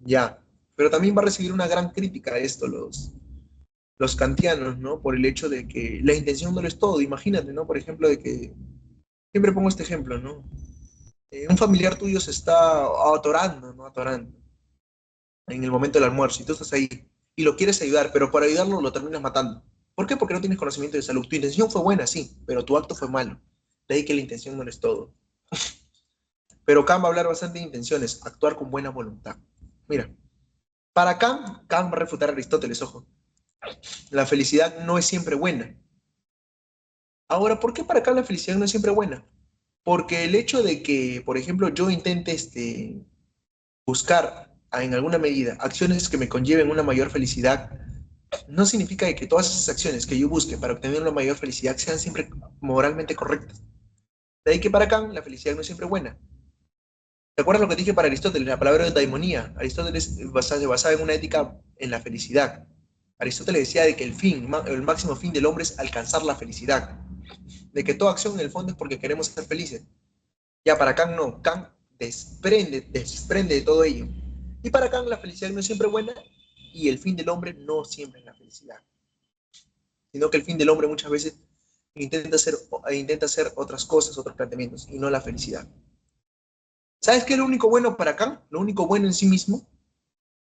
Ya. Pero también va a recibir una gran crítica a esto los kantianos, ¿no? Por el hecho de que la intención no lo es todo. Imagínate, ¿no? Por ejemplo, de que, siempre pongo este ejemplo, ¿no? Un familiar tuyo se está atorando, ¿no? Atorando en el momento del almuerzo y tú estás ahí y lo quieres ayudar, pero para ayudarlo lo terminas matando. ¿Por qué? Porque no tienes conocimiento de salud. Tu intención fue buena, sí, pero tu acto fue malo. De ahí que la intención no es todo. Pero Kant va a hablar bastante de intenciones, actuar con buena voluntad. Mira, para Kant va a refutar a Aristóteles, ojo. La felicidad no es siempre buena. Ahora, ¿por qué para Kant la felicidad no es siempre buena? Porque el hecho de que, por ejemplo, yo intente buscar en alguna medida acciones que me conlleven una mayor felicidad, no significa que todas esas acciones que yo busque para obtener una mayor felicidad sean siempre moralmente correctas. De ahí que para Kant la felicidad no es siempre buena. ¿Te acuerdas lo que dije para Aristóteles? La palabra de daimonía. Aristóteles se basaba en una ética en la felicidad. Aristóteles decía de que el máximo fin del hombre es alcanzar la felicidad. De que toda acción en el fondo es porque queremos ser felices. Ya para Kant no. Kant desprende de todo ello. Y para Kant la felicidad no es siempre buena y el fin del hombre no siempre es la felicidad. Sino que el fin del hombre muchas veces intenta hacer otras cosas, otros planteamientos y no la felicidad. ¿Sabes qué es lo único bueno para Kant? Lo único bueno en sí mismo,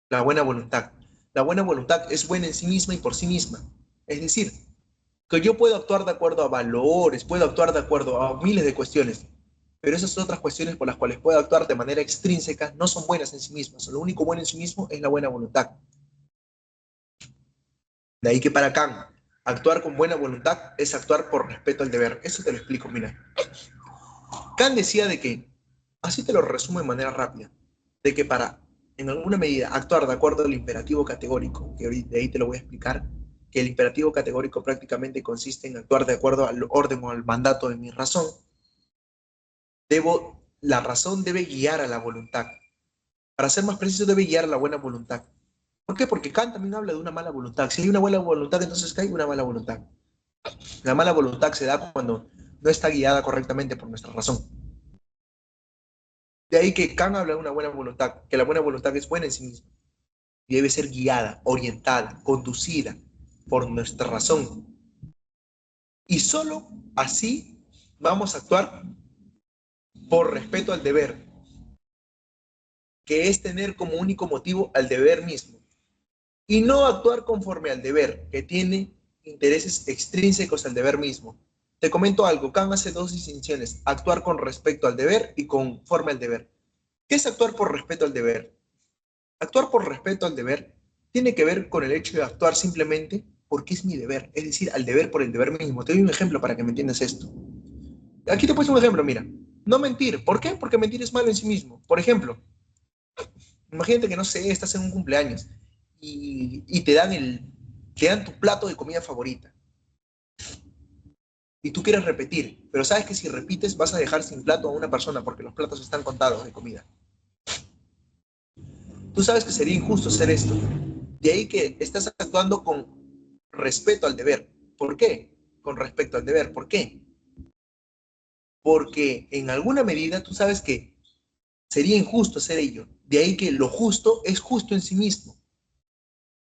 la buena voluntad. La buena voluntad es buena en sí misma y por sí misma. Es decir, que yo puedo actuar de acuerdo a valores, puedo actuar de acuerdo a miles de cuestiones, pero esas otras cuestiones por las cuales puedo actuar de manera extrínseca no son buenas en sí mismas. Lo único bueno en sí mismo es la buena voluntad. De ahí que para Kant, actuar con buena voluntad es actuar por respeto al deber. Eso te lo explico, mira. Kant decía de que, así te lo resumo de manera rápida, de que para, en alguna medida, actuar de acuerdo al imperativo categórico, que de ahí te lo voy a explicar, que el imperativo categórico prácticamente consiste en actuar de acuerdo al orden o al mandato de mi razón, la razón debe guiar a la voluntad. Para ser más preciso, debe guiar a la buena voluntad. ¿Por qué? Porque Kant también habla de una mala voluntad. Si hay una buena voluntad, entonces hay una mala voluntad. La mala voluntad se da cuando no está guiada correctamente por nuestra razón. De ahí que Kant habla de una buena voluntad, que la buena voluntad es buena en sí misma y debe ser guiada, orientada, conducida por nuestra razón. Y solo así vamos a actuar por respeto al deber, que es tener como único motivo al deber mismo, y no actuar conforme al deber, que tiene intereses extrínsecos al deber mismo. Te comento algo, Kant hace dos distinciones, actuar con respecto al deber y conforme al deber. ¿Qué es actuar por respeto al deber? Actuar por respeto al deber tiene que ver con el hecho de actuar simplemente porque es mi deber, es decir, al deber por el deber mismo. Te doy un ejemplo para que me entiendas esto. Aquí te puse un ejemplo, mira. No mentir. ¿Por qué? Porque mentir es malo en sí mismo. Por ejemplo, imagínate que no sé, estás en un cumpleaños y te dan tu plato de comida favorita y tú quieres repetir, pero sabes que si repites vas a dejar sin plato a una persona porque los platos están contados de comida. Tú sabes que sería injusto hacer esto. De ahí que estás actuando con respeto al deber. ¿Por qué? Con respecto al deber. ¿Por qué? Porque en alguna medida tú sabes que sería injusto hacer ello. De ahí que lo justo es justo en sí mismo.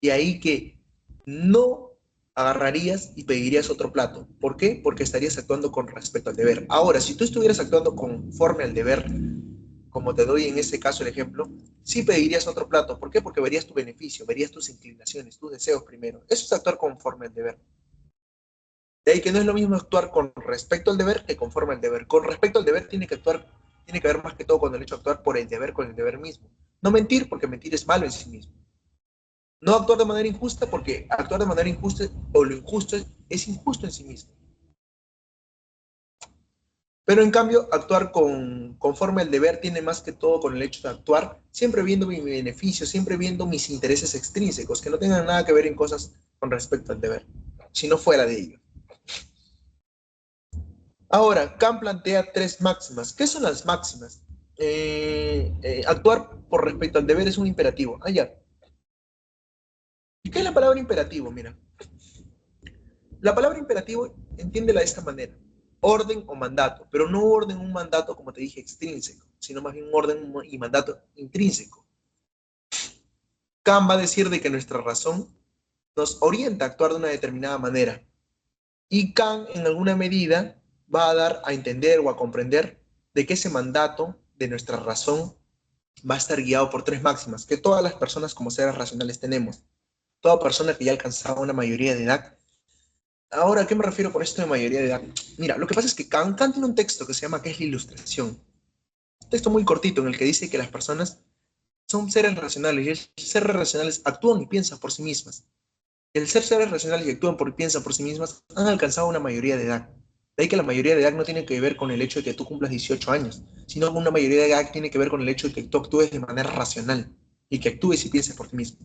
Y ahí que no agarrarías y pedirías otro plato. ¿Por qué? Porque estarías actuando con respecto al deber. Ahora, si tú estuvieras actuando conforme al deber, como te doy en este caso el ejemplo, sí pedirías otro plato. ¿Por qué? Porque verías tu beneficio, verías tus inclinaciones, tus deseos primero. Eso es actuar conforme al deber. De ahí que no es lo mismo actuar con respecto al deber que conforme al deber. Con respecto al deber tiene que actuar, tiene que ver más que todo con el hecho de actuar por el deber, con el deber mismo. No mentir, porque mentir es malo en sí mismo. No actuar de manera injusta, porque actuar de manera injusta o lo injusto es injusto en sí mismo. Pero en cambio, actuar conforme al deber tiene más que todo con el hecho de actuar siempre viendo mi beneficio, siempre viendo mis intereses extrínsecos, que no tengan nada que ver en cosas con respecto al deber, sino fuera de ello. Ahora, Kant plantea tres máximas. ¿Qué son las máximas? Actuar por respecto al deber es un imperativo. Ah, ya. ¿Y qué es la palabra imperativo? Mira, la palabra imperativo entiéndela de esta manera. Orden o mandato, pero no orden, un mandato, como te dije, extrínseco, sino más bien un orden y mandato intrínseco. Kant va a decir de que nuestra razón nos orienta a actuar de una determinada manera. Y Kant, en alguna medida, va a dar a entender o a comprender de que ese mandato de nuestra razón va a estar guiado por tres máximas que todas las personas como seres racionales tenemos. Toda persona que ya ha alcanzado una mayoría de edad. Ahora, ¿a qué me refiero con esto de mayoría de edad? Mira, lo que pasa es que Kant tiene un texto que se llama ¿Qué es la ilustración? Un texto muy cortito en el que dice que las personas son seres racionales y los seres racionales actúan y piensan por sí mismas. Y el ser seres racionales y actúan y piensan por sí mismas han alcanzado una mayoría de edad. De ahí que la mayoría de edad no tiene que ver con el hecho de que tú cumplas 18 años, sino que una mayoría de edad tiene que ver con el hecho de que tú actúes de manera racional y que actúes y pienses por ti mismo.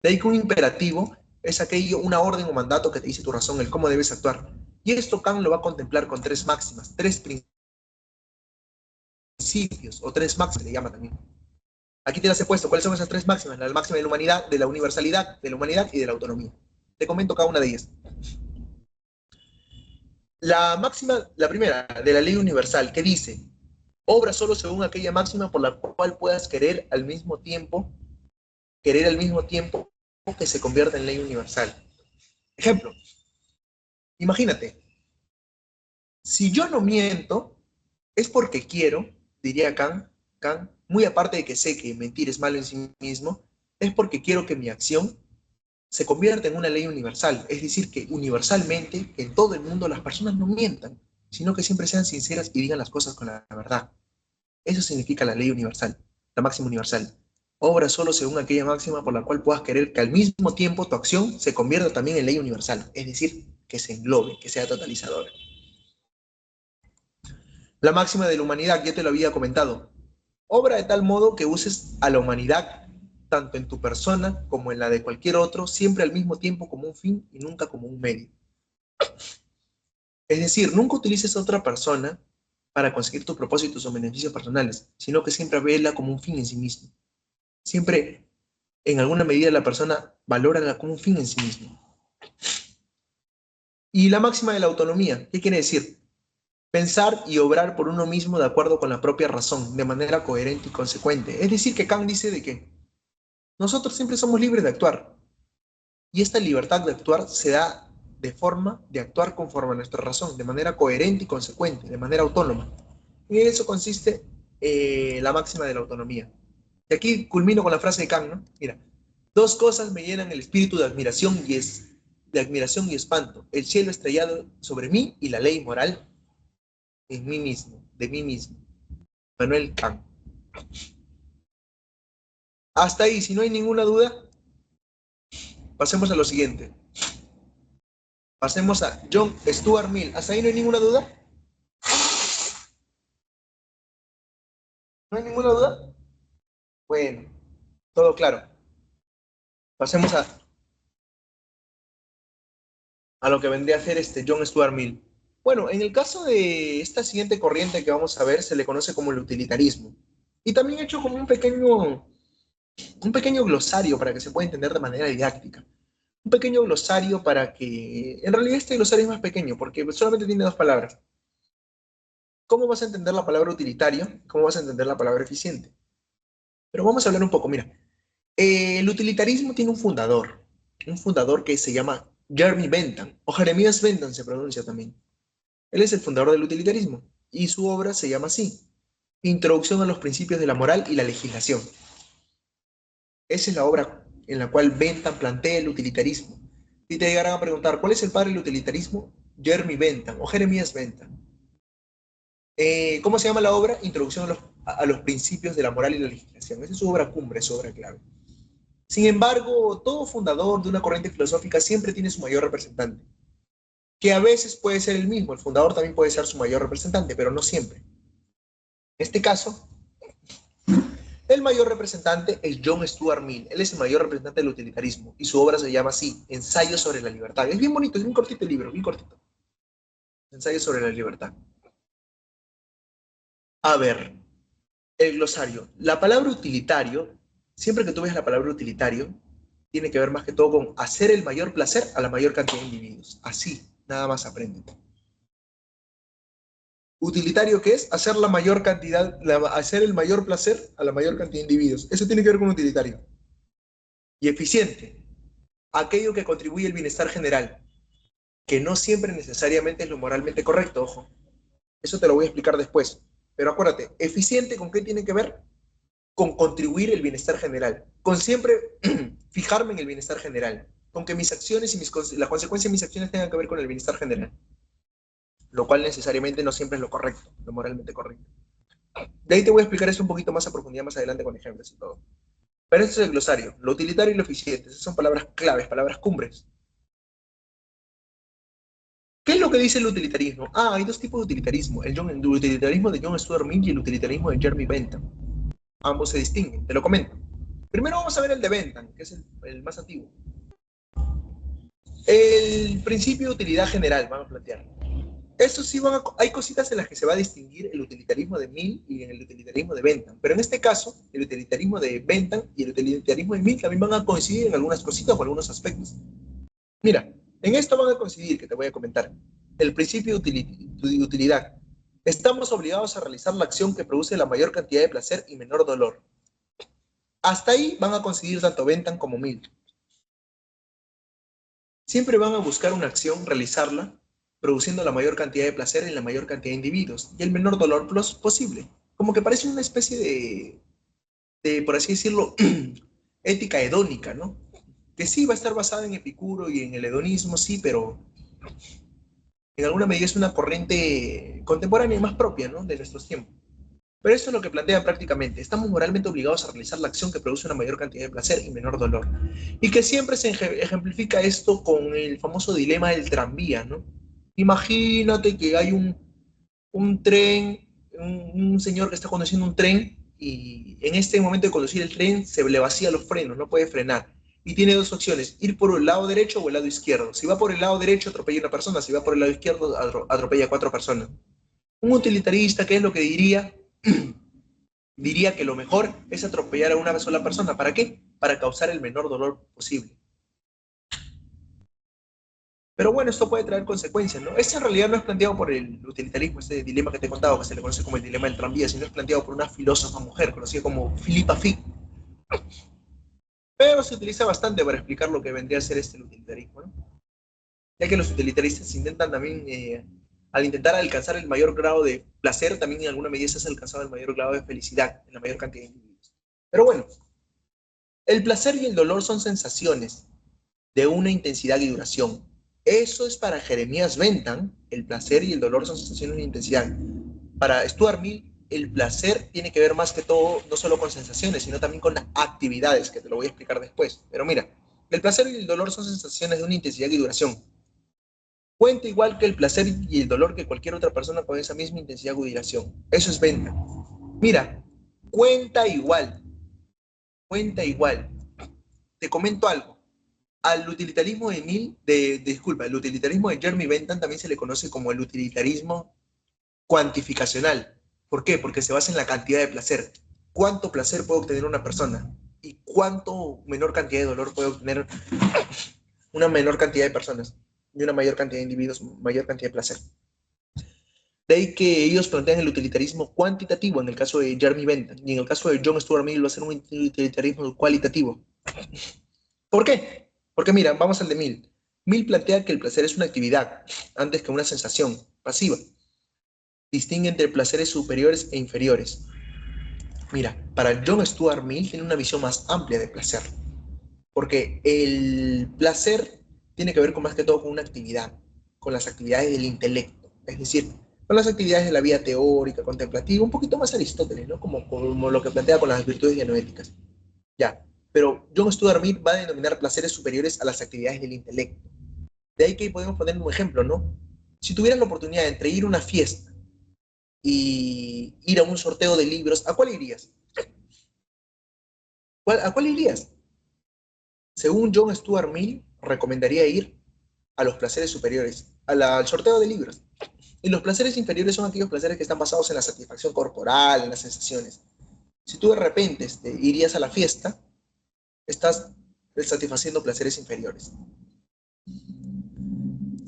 De ahí que un imperativo es aquello, una orden o mandato que te dice tu razón, el cómo debes actuar. Y esto Kant lo va a contemplar con tres máximas, tres principios, o tres máximas, se le llama también. Aquí te las he puesto. ¿Cuáles son esas tres máximas? La máxima de la humanidad, de la universalidad, de la humanidad y de la autonomía. Te comento cada una de ellas. La máxima, la primera, de la ley universal, que dice, obra solo según aquella máxima por la cual puedas querer al mismo tiempo que se convierta en ley universal. Ejemplo, imagínate, si yo no miento, es porque quiero, diría Kant, muy aparte de que sé que mentir es malo en sí mismo, es porque quiero que mi acción se convierta en una ley universal, es decir, que universalmente, que en todo el mundo las personas no mientan, sino que siempre sean sinceras y digan las cosas con la verdad. Eso significa la ley universal, la máxima universal. Obra solo según aquella máxima por la cual puedas querer que al mismo tiempo tu acción se convierta también en ley universal, es decir, que se englobe, que sea totalizadora. La máxima de la humanidad, ya te lo había comentado. Obra de tal modo que uses a la humanidad, tanto en tu persona como en la de cualquier otro, siempre al mismo tiempo como un fin y nunca como un medio. Es decir, nunca utilices a otra persona para conseguir tus propósitos o beneficios personales, sino que siempre vela como un fin en sí mismo. Siempre, en alguna medida, la persona valora como un fin en sí mismo. Y la máxima de la autonomía, ¿qué quiere decir? Pensar y obrar por uno mismo de acuerdo con la propia razón, de manera coherente y consecuente. Es decir, que Kant dice de que nosotros siempre somos libres de actuar, y esta libertad de actuar se da de forma de actuar conforme a nuestra razón, de manera coherente y consecuente, de manera autónoma. Y en eso consiste la máxima de la autonomía. Y aquí culmino con la frase de Kant, ¿no? Mira, dos cosas me llenan el espíritu de admiración y espanto, el cielo estrellado sobre mí y la ley moral en mí mismo, de mí mismo. Manuel Kant. Hasta ahí, si no hay ninguna duda, pasemos a lo siguiente. Pasemos a John Stuart Mill. ¿Hasta ahí no hay ninguna duda? ¿No hay ninguna duda? Bueno, todo claro. Pasemos a lo que vendría a ser John Stuart Mill. Bueno, en el caso de esta siguiente corriente que vamos a ver, se le conoce como el utilitarismo. Y también he hecho como un pequeño glosario para que se pueda entender de manera didáctica. Un pequeño glosario para que, en realidad este glosario es más pequeño porque solamente tiene dos palabras. ¿Cómo vas a entender la palabra utilitario? ¿Cómo vas a entender la palabra eficiente? Pero vamos a hablar un poco, mira. El utilitarismo tiene un fundador que se llama Jeremy Bentham, o Jeremías Bentham se pronuncia también. Él es el fundador del utilitarismo, y su obra se llama así, Introducción a los principios de la moral y la legislación. Esa es la obra en la cual Bentham plantea el utilitarismo. Si te llegarán a preguntar, ¿cuál es el padre del utilitarismo? Jeremy Bentham, o Jeremías Bentham. ¿Cómo se llama la obra? Introducción a los principios de la moral y la legislación. Esa es su obra cumbre, su obra clave. Sin embargo, todo fundador de una corriente filosófica siempre tiene su mayor representante, que a veces puede ser el mismo, el fundador también puede ser su mayor representante, pero no siempre. En este caso, el mayor representante es John Stuart Mill, él es el mayor representante del utilitarismo, y su obra se llama así, Ensayo sobre la libertad. Es bien bonito, es bien cortito el libro, bien cortito. Ensayo sobre la libertad. A ver, el glosario. La palabra utilitario, siempre que tú ves la palabra utilitario, tiene que ver más que todo con hacer el mayor placer a la mayor cantidad de individuos. Así, nada más aprenden. Utilitario, ¿qué es? Hacer la mayor cantidad, hacer el mayor placer a la mayor cantidad de individuos. Eso tiene que ver con utilitario. Y eficiente, aquello que contribuye al bienestar general, que no siempre necesariamente es lo moralmente correcto, ojo. Eso te lo voy a explicar después. Pero acuérdate, eficiente, ¿con qué tiene que ver? Con contribuir el bienestar general, con siempre fijarme en el bienestar general, con que mis acciones y la consecuencia de mis acciones tengan que ver con el bienestar general, lo cual necesariamente no siempre es lo correcto, lo moralmente correcto. De ahí te voy a explicar esto un poquito más a profundidad más adelante con ejemplos y todo. Pero esto es el glosario, lo utilitario y lo eficiente, esas son palabras claves, palabras cumbres. ¿Qué es lo que dice el utilitarismo? Ah, hay dos tipos de utilitarismo, el utilitarismo de John Stuart Mill y el utilitarismo de Jeremy Bentham. Ambos se distinguen, te lo comento. Primero vamos a ver el de Bentham, que es el más antiguo. El principio de utilidad general, vamos a plantear. Eso sí, hay cositas en las que se va a distinguir el utilitarismo de Mill y en el utilitarismo de Bentham. Pero en este caso, el utilitarismo de Bentham y el utilitarismo de Mill también van a coincidir en algunas cositas o algunos aspectos. Mira, en esto van a coincidir, que te voy a comentar. El principio de utilidad. Estamos obligados a realizar la acción que produce la mayor cantidad de placer y menor dolor. Hasta ahí van a coincidir tanto Bentham como Mill. Siempre van a buscar una acción, realizarla, produciendo la mayor cantidad de placer en la mayor cantidad de individuos y el menor dolor posible. Como que parece una especie por así decirlo, ética hedónica, ¿no? Que sí va a estar basada en Epicuro y en el hedonismo, sí, pero en alguna medida es una corriente contemporánea y más propia, ¿no? De nuestros tiempos. Pero eso es lo que plantea prácticamente. Estamos moralmente obligados a realizar la acción que produce una mayor cantidad de placer y menor dolor. Y que siempre se ejemplifica esto con el famoso dilema del tranvía, ¿no? Imagínate que hay un tren, un señor que está conduciendo un tren y en este momento de conducir el tren se le vacía los frenos, no puede frenar. Y tiene dos opciones, ir por el lado derecho o el lado izquierdo. Si va por el lado derecho, atropella a una persona. Si va por el lado izquierdo, atropella a cuatro personas. Un utilitarista, ¿qué es lo que diría? Diría que lo mejor es atropellar a una sola persona. ¿Para qué? Para causar el menor dolor posible. Pero bueno, esto puede traer consecuencias, ¿no? Esto en realidad no es planteado por el utilitarismo, ese dilema que te he contado, que se le conoce como el dilema del tranvía, sino es planteado por una filósofa mujer conocida como Philippa Fick. Pero se utiliza bastante para explicar lo que vendría a ser el utilitarismo, ¿no? Ya que los utilitaristas intentan también, al intentar alcanzar el mayor grado de placer, también en alguna medida se ha alcanzado el mayor grado de felicidad en la mayor cantidad de individuos. Pero bueno, el placer y el dolor son sensaciones de una intensidad y duración. Eso es para Jeremías Bentham, el placer y el dolor son sensaciones de intensidad. Para Stuart Mill, el placer tiene que ver más que todo, no solo con sensaciones, sino también con actividades, que te lo voy a explicar después. Pero mira, el placer y el dolor son sensaciones de una intensidad y duración. Cuenta igual que el placer y el dolor que cualquier otra persona con esa misma intensidad y duración. Eso es Bentham. Mira, cuenta igual, cuenta igual. Te comento algo. Al utilitarismo de disculpa, el utilitarismo de Jeremy Bentham también se le conoce como el utilitarismo cuantificacional. ¿Por qué? Porque se basa en la cantidad de placer. ¿Cuánto placer puede obtener una persona? ¿Y cuánto menor cantidad de dolor puede obtener una menor cantidad de personas? Y una mayor cantidad de individuos, mayor cantidad de placer. De ahí que ellos plantean el utilitarismo cuantitativo en el caso de Jeremy Bentham, y en el caso de John Stuart Mill lo hacen un utilitarismo cualitativo. ¿Por qué? Porque mira, vamos al de Mill. Mill plantea que el placer es una actividad antes que una sensación pasiva. Distingue entre placeres superiores e inferiores. Mira, para John Stuart Mill tiene una visión más amplia de placer, porque el placer tiene que ver con más que todo con una actividad, con las actividades del intelecto, es decir, con las actividades de la vida teórica, contemplativa, un poquito más Aristóteles, ¿no? Como lo que plantea con las virtudes dianoéticas. Ya, pero John Stuart Mill va a denominar placeres superiores a las actividades del intelecto. De ahí que podemos poner un ejemplo, ¿no? Si tuvieras la oportunidad entre ir a una fiesta y ir a un sorteo de libros, ¿a cuál irías? ¿A cuál irías? Según John Stuart Mill, recomendaría ir a los placeres superiores, al sorteo de libros. Y los placeres inferiores son aquellos placeres que están basados en la satisfacción corporal, en las sensaciones. Si tú de repente irías a la fiesta, estás satisfaciendo placeres inferiores.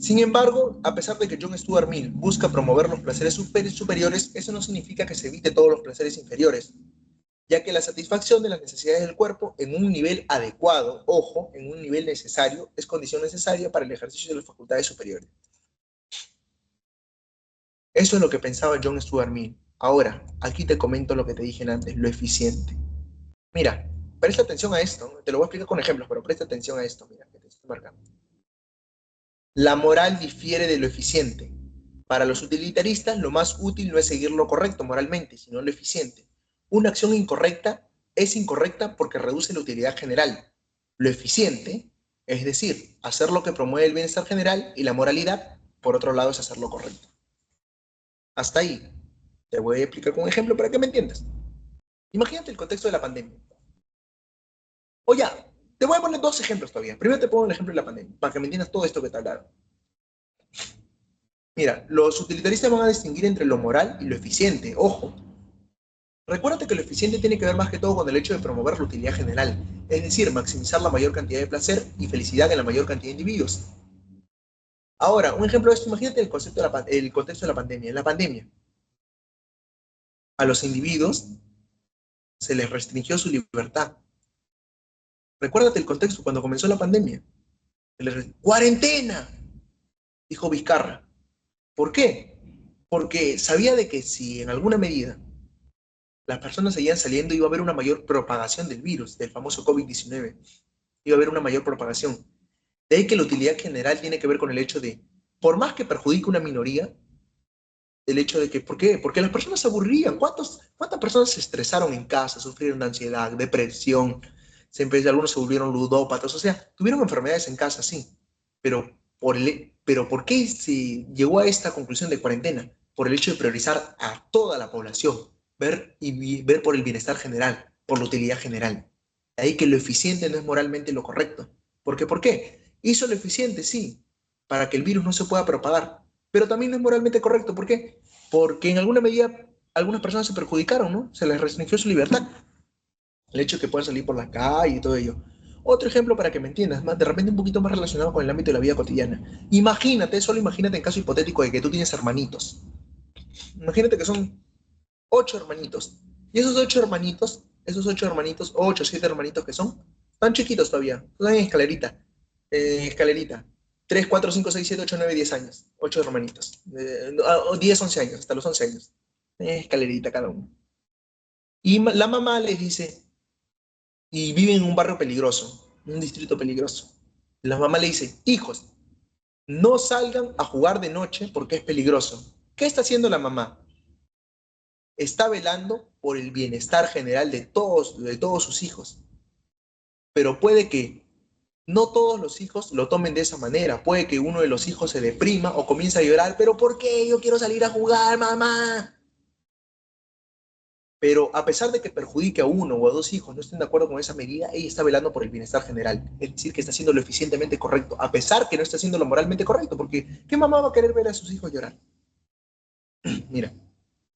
Sin embargo, a pesar de que John Stuart Mill busca promover los placeres superiores, eso no significa que se evite todos los placeres inferiores, ya que la satisfacción de las necesidades del cuerpo en un nivel adecuado, ojo, en un nivel necesario, es condición necesaria para el ejercicio de las facultades superiores. Eso es lo que pensaba John Stuart Mill. Ahora, aquí te comento lo que te dije antes, lo eficiente. Mira, presta atención a esto, te lo voy a explicar con ejemplos, pero presta atención a esto, mira, que te estoy marcando. La moral difiere de lo eficiente. Para los utilitaristas, lo más útil no es seguir lo correcto moralmente, sino lo eficiente. Una acción incorrecta es incorrecta porque reduce la utilidad general. Lo eficiente, es decir, hacer lo que promueve el bienestar general, y la moralidad, por otro lado, es hacer lo correcto. Hasta ahí. Te voy a explicar con un ejemplo para que me entiendas. Imagínate el contexto de la pandemia. O ya, te voy a poner dos ejemplos todavía. Primero te pongo el ejemplo de la pandemia, para que me entiendas todo esto que te hablaron. Mira, los utilitaristas van a distinguir entre lo moral y lo eficiente. Ojo, recuérdate que lo eficiente tiene que ver más que todo con el hecho de promover la utilidad general, es decir, maximizar la mayor cantidad de placer y felicidad en la mayor cantidad de individuos. Ahora, un ejemplo de esto, imagínate el contexto de la pandemia. En la pandemia, a los individuos se les restringió su libertad. Recuérdate el contexto cuando comenzó la pandemia. ¡Cuarentena! Dijo Vizcarra. ¿Por qué? Porque sabía de que si en alguna medida las personas seguían saliendo, iba a haber una mayor propagación del virus, del famoso COVID-19. Iba a haber una mayor propagación. De ahí que la utilidad general tiene que ver con el hecho de, por más que perjudique una minoría, el hecho de que, ¿por qué? Porque las personas se aburrían. ¿Cuántas personas se estresaron en casa, sufrieron de ansiedad, depresión, algunos se volvieron ludópatas, o sea, tuvieron enfermedades en casa, sí, pero pero ¿por qué se llegó a esta conclusión de cuarentena? Por el hecho de priorizar a toda la población, ver por el bienestar general, por la utilidad general. De ahí que lo eficiente no es moralmente lo correcto. ¿Por qué? Hizo lo eficiente, sí, para que el virus no se pueda propagar, pero también no es moralmente correcto. ¿Por qué? Porque en alguna medida algunas personas se perjudicaron, ¿no? Se les restringió su libertad. El hecho de que puedan salir por la calle y todo ello. Otro ejemplo para que me entiendas, más, de repente un poquito más relacionado con el ámbito de la vida cotidiana. Imagínate, solo imagínate en caso hipotético de que tú tienes hermanitos. Imagínate que son 8 hermanitos. Y esos ocho hermanitos, 8 o 7 hermanitos que son, están chiquitos todavía, están en escalerita. Escalerita. 3, 4, 5, 6, 7, 8, 9, 10 años. 8 hermanitos. 10, 11 años, hasta los 11 años. Escalerita cada uno. Y la mamá les dice, y viven en un barrio peligroso, un distrito peligroso. La mamá le dice, hijos, no salgan a jugar de noche porque es peligroso. ¿Qué está haciendo la mamá? Está velando por el bienestar general de todos sus hijos. Pero puede que no todos los hijos lo tomen de esa manera. Puede que uno de los hijos se deprima o comience a llorar, pero ¿por qué? Yo quiero salir a jugar, mamá. Pero a pesar de que perjudique a uno o a dos hijos no estén de acuerdo con esa medida, ella está velando por el bienestar general. Es decir, que está haciendo lo eficientemente correcto, a pesar que no está haciendo lo moralmente correcto, porque ¿qué mamá va a querer ver a sus hijos llorar? Mira,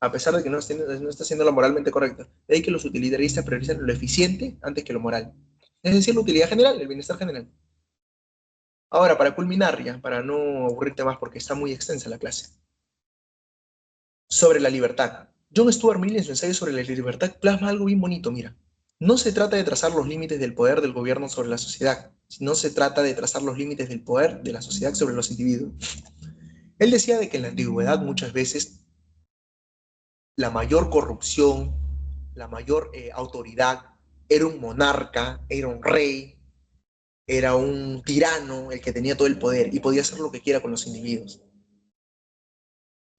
a pesar de que no está haciendo lo moralmente correcto, de ahí que los utilitaristas priorizan lo eficiente antes que lo moral. Es decir, la utilidad general, el bienestar general. Ahora, para culminar ya, para no aburrirte más porque está muy extensa la clase. sobre la libertad. John Stuart Mill en su ensayo sobre la libertad plasma algo bien bonito, mira. No se trata de trazar los límites del poder del gobierno sobre la sociedad, sino se trata de trazar los límites del poder de la sociedad sobre los individuos. Él decía de que en la antigüedad muchas veces la mayor corrupción, la mayor autoridad era un monarca, era un rey, era un tirano el que tenía todo el poder y podía hacer lo que quiera con los individuos.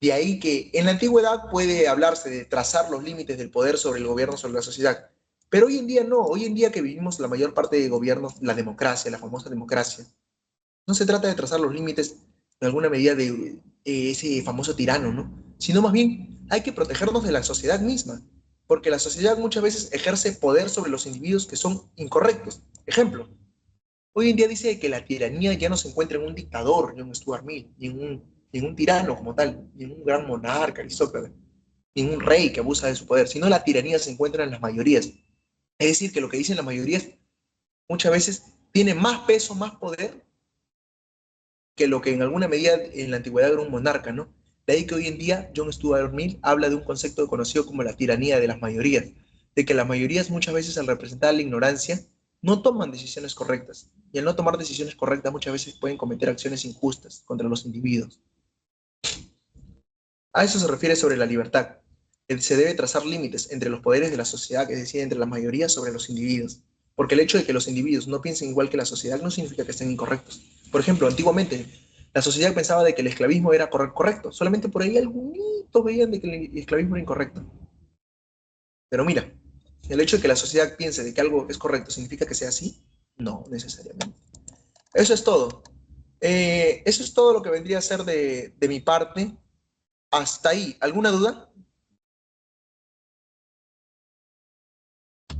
De ahí que en la antigüedad puede hablarse de trazar los límites del poder sobre el gobierno, sobre la sociedad, pero hoy en día no, hoy en día que vivimos la mayor parte de gobiernos, la democracia, la famosa democracia, no se trata de trazar los límites de alguna medida de ese famoso tirano, ¿no? Sino más bien hay que protegernos de la sociedad misma, porque la sociedad muchas veces ejerce poder sobre los individuos que son incorrectos. Ejemplo, hoy en día dice que la tiranía ya no se encuentra en un dictador, ni en un Stuart Mill, ni en un tirano como tal, ni en un gran monarca, aristócrata, ni en un rey que abusa de su poder, sino la tiranía se encuentra en las mayorías. Es decir, que lo que dicen las mayorías muchas veces tiene más peso, más poder que lo que en alguna medida en la antigüedad era un monarca, ¿no? De ahí que hoy en día John Stuart Mill habla de un concepto conocido como la tiranía de las mayorías, de que las mayorías muchas veces al representar la ignorancia no toman decisiones correctas, y al no tomar decisiones correctas muchas veces pueden cometer acciones injustas contra los individuos. A eso se refiere sobre la libertad. Se debe trazar límites entre los poderes de la sociedad, es decir, entre las mayorías sobre los individuos. Porque el hecho de que los individuos no piensen igual que la sociedad no significa que estén incorrectos. Por ejemplo, antiguamente la sociedad pensaba de que el esclavismo era correcto. Solamente por ahí algunos veían de que el esclavismo era incorrecto. Pero mira, el hecho de que la sociedad piense de que algo es correcto significa que sea así. No necesariamente. Eso es todo. Eso es todo lo que vendría a ser de mi parte. Hasta ahí. ¿Alguna duda?